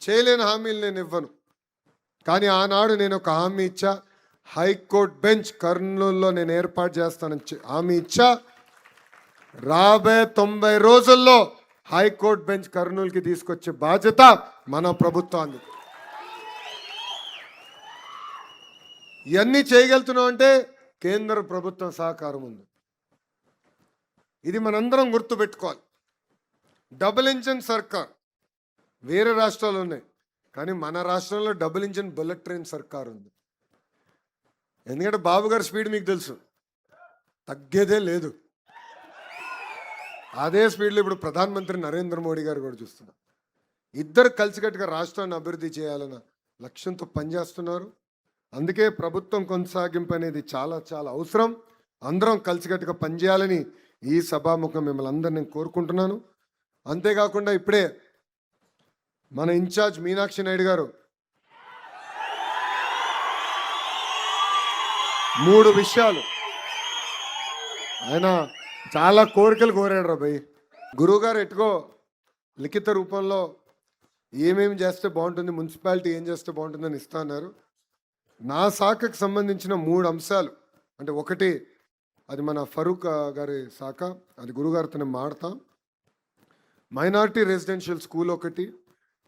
చేయలేని హామీలు నేను ఇవ్వను. కానీ ఆనాడు నేను ఒక హామీ ఇచ్చా, హైకోర్టు బెంచ్ కర్నూలులో నేను ఏర్పాటు చేస్తానని హామీ ఇచ్చా. రాబోయే 90 రోజుల్లో హైకోర్టు బెంచ్ కర్నూలుకి తీసుకొచ్చే బాధ్యత మన ప్రభుత్వాన్ని. ఇవన్నీ చేయగలుగుతున్నాం అంటే కేంద్ర ప్రభుత్వం సహకారం ఉంది. ఇది మనందరం గుర్తుపెట్టుకోవాలి. డబుల్ ఇంజిన్ సర్కార్ వేరే రాష్ట్రాలు ఉన్నాయి, కానీ మన రాష్ట్రంలో డబుల్ ఇంజిన్ బుల్లెట్ ట్రైన్ సర్కార్ ఉంది. ఎందుకంటే బాబు గారి స్పీడ్ మీకు తెలుసు, తగ్గేదే లేదు. అదే స్పీడ్లో ఇప్పుడు ప్రధానమంత్రి నరేంద్ర మోడీ గారు కూడా చూస్తున్నారు. ఇద్దరు కలిసికట్టుగా రాష్ట్రాన్ని అభివృద్ధి చేయాలన్న లక్ష్యంతో పనిచేస్తున్నారు. అందుకే ప్రభుత్వం కొనసాగింపు అనేది చాలా చాలా అవసరం. అందరం కలిసికట్టుగా పనిచేయాలని ఈ సభాముఖం మిమ్మల్ని అందరినీ కోరుకుంటున్నాను. అంతేకాకుండా ఇప్పుడే మన ఇన్ఛార్జ్ మీనాక్షి నాయుడు గారు 3 విషయాలు, ఆయన చాలా కోరికలు కోరాడు రా భయ్. గురువుగారు ఎట్టుకో లిఖిత రూపంలో ఏమేమి చేస్తే బాగుంటుంది, మున్సిపాలిటీ ఏం చేస్తే బాగుంటుందని ఇస్తా అన్నారు. నా శాఖకు సంబంధించిన 3 అంశాలు, అంటే ఒకటి అది మన ఫరూక్ గారి శాఖ, అది గురుగారితో మాడతాం. మైనారిటీ రెసిడెన్షియల్ స్కూల్ ఒకటి,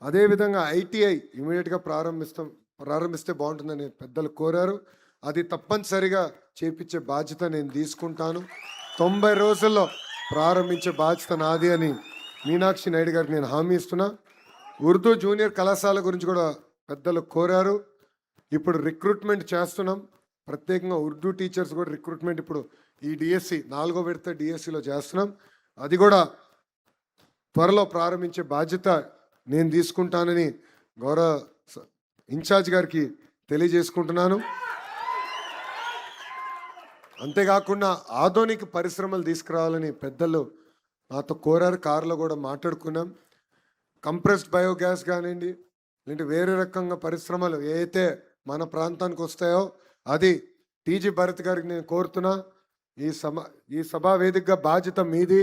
అదేవిధంగా ఐటీఐ ఇమీడియట్గా ప్రారంభిస్తే బాగుంటుందని పెద్దలు కోరారు. అది తప్పనిసరిగా చేపించే బాధ్యత నేను తీసుకుంటాను. 90 రోజుల్లో ప్రారంభించే బాధ్యత నాది అని మీనాక్షి నాయుడు గారికి నేను హామీ ఇస్తున్నా. ఉర్దూ జూనియర్ కళాశాల గురించి కూడా పెద్దలు కోరారు. ఇప్పుడు రిక్రూట్మెంట్ చేస్తున్నాం, ప్రత్యేకంగా ఉర్దూ టీచర్స్ కూడా రిక్రూట్మెంట్ ఇప్పుడు ఈ డిఎస్సి 4వ విడత డిఎస్సిలో చేస్తున్నాం. అది కూడా త్వరలో ప్రారంభించే బాధ్యత నేను తీసుకుంటానని గౌరవ ఇన్ఛార్జ్ గారికి తెలియజేసుకుంటున్నాను. అంతేకాకుండా ఆధునిక పరిశ్రమలు తీసుకురావాలని పెద్దలు నాతో కోరారు, కారులో కూడా మాట్లాడుకున్నాం. కంప్రెస్డ్ బయోగ్యాస్ కానివ్వండి, లేదంటే వేరే రకంగా పరిశ్రమలు ఏవైతే మన ప్రాంతానికి వస్తాయో అది టీజీ భరత్ గారికి నేను కోరుతున్నా. ఈ సభా వేదికగా బాధ్యత మీది.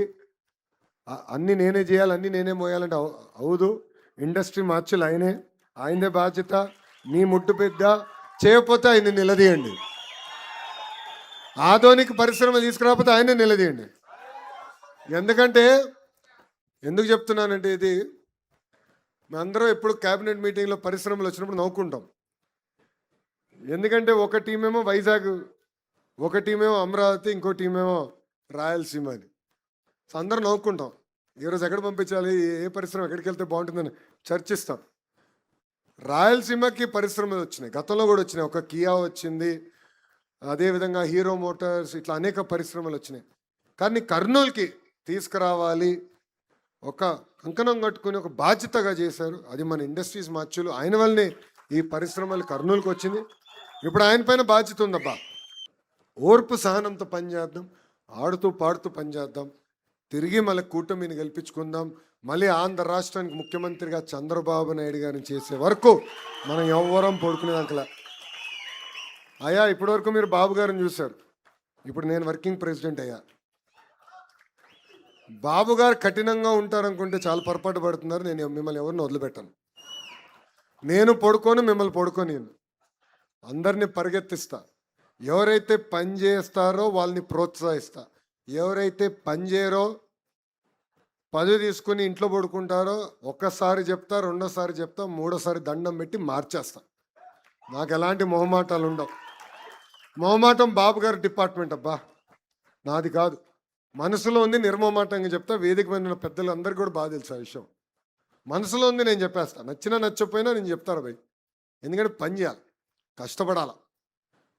అన్నీ నేనే చేయాలి, అన్నీ నేనే మోయాలంటే అవదు. ఇండస్ట్రీ మార్చులు ఆయనే బాధ్యత. మీ ముట్టు పెద్ద చేయకపోతే ఆయన నిలదీయండి, ఆధునిక పరిశ్రమ తీసుకురాకపోతే ఆయనే నిలదీయండి. ఎందుకు చెప్తున్నానంటే ఇది మేమందరం ఎప్పుడు క్యాబినెట్ మీటింగ్లో పరిశ్రమలు వచ్చినప్పుడు నవ్వుకుంటాం. ఎందుకంటే ఒక టీమేమో వైజాగ్, ఒక టీమేమో అమరావతి, ఇంకో టీమేమో రాయలసీమ అని. సో అందరం నవ్వుకుంటాం, ఈరోజు ఎక్కడ పంపించాలి, ఏ పరిశ్రమ ఎక్కడికి వెళ్తే బాగుంటుందని చర్చిస్తాం. రాయలసీమకి పరిశ్రమలు వచ్చినాయి, గతంలో కూడా వచ్చినాయి. ఒక కియా వచ్చింది, అదేవిధంగా హీరో మోటార్స్, ఇట్లా అనేక పరిశ్రమలు వచ్చినాయి. కానీ కర్నూలుకి తీసుకురావాలి, ఒక కంకణం కట్టుకుని ఒక బాధ్యతగా చేశారు. అది మన ఇండస్ట్రీస్ మార్చులు, ఆయన వల్లనే ఈ పరిశ్రమలు కర్నూలుకి వచ్చింది. ఇప్పుడు ఆయన పైన బాధ్యత ఉందబ్బా. ఓర్పు సహనంతో పనిచేద్దాం, ఆడుతూ పాడుతూ పనిచేద్దాం, తిరిగి మళ్ళీ కూటమిని గెలిపించుకుందాం. మళ్ళీ ఆంధ్ర రాష్ట్రానికి ముఖ్యమంత్రిగా చంద్రబాబు నాయుడు గారిని చేసే వరకు మనం ఎవ్వరం పడుకునేదాకలా. అయ్యా ఇప్పటివరకు మీరు బాబు గారిని చూశారు, ఇప్పుడు నేను వర్కింగ్ ప్రెసిడెంట్ అయ్యా. బాబు గారు కఠినంగా ఉంటారనుకుంటే చాలా పొరపాటు పడుతున్నారు. నేను మిమ్మల్ని ఎవరిని వదిలిపెట్టాను. నేను పడుకోను, మిమ్మల్ని పడుకొని అందరినీ పరిగెత్తిస్తా. ఎవరైతే పని చేస్తారో వాళ్ళని ప్రోత్సహిస్తా, ఎవరైతే పని చేయరో పదవి తీసుకుని ఇంట్లో పడుకుంటారో ఒక్కసారి చెప్తా, రెండోసారి చెప్తా, మూడోసారి దండం పెట్టి మార్చేస్తా. నాకు ఎలాంటి మొహమాటాలు ఉండవు. మొహమాటం బాబు గారి డిపార్ట్మెంట్ అబ్బా, నాది కాదు. మనసులో ఉంది నిర్మమాటంగా చెప్తా. వేదిక మీద పెద్దలు అందరికీ కూడా బాగా తెలుసు ఆ విషయం. మనసులో ఉంది నేను చెప్పేస్తా, నచ్చినా నచ్చకపోయినా నేను చెప్తాను భయ్. ఎందుకంటే పని చేయాలి, కష్టపడాలి.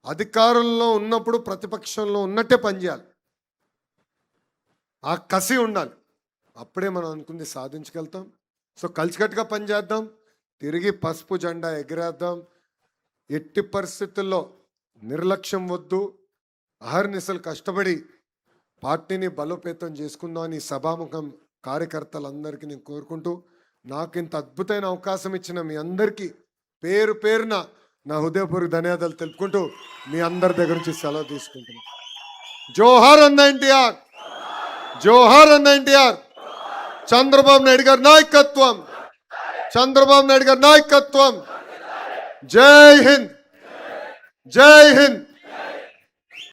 అధికారంలో ఉన్నప్పుడు ప్రతిపక్షంలో ఉన్నట్టే పని చేయాలి, ఆ కసి ఉండాలి. అప్పుడే మనం అనుకుంది సాధించగలుగుతాం. సో కలిసికట్టుగా పనిచేద్దాం, తిరిగి పసుపు జెండా ఎగిరేద్దాం. ఎట్టి పరిస్థితుల్లో నిర్లక్ష్యం వద్దు, అహర్నిశలు కష్టపడి పార్టీని బలోపేతం చేసుకుందాం అని సభాముఖం కార్యకర్తలందరికీ నేను కోరుకుంటూ, నాకు ఇంత అద్భుతమైన అవకాశం ఇచ్చిన మీ అందరికీ పేరు పేరున నా హృదయపూర్వక ధన్యవాదాలు తెలుపుకుంటూ మీ అందరి దగ్గర నుంచి సెలవు తీసుకుంటున్నాను. జోహార్ అన్న ఎన్టీఆర్, జోహార్ అన్న ఎన్టీఆర్. చంద్రబాబు నాయుడు గారి నాయకత్వం, చంద్రబాబు నాయుడు గారి నాయకత్వం. జై హింద్, జై హింద్.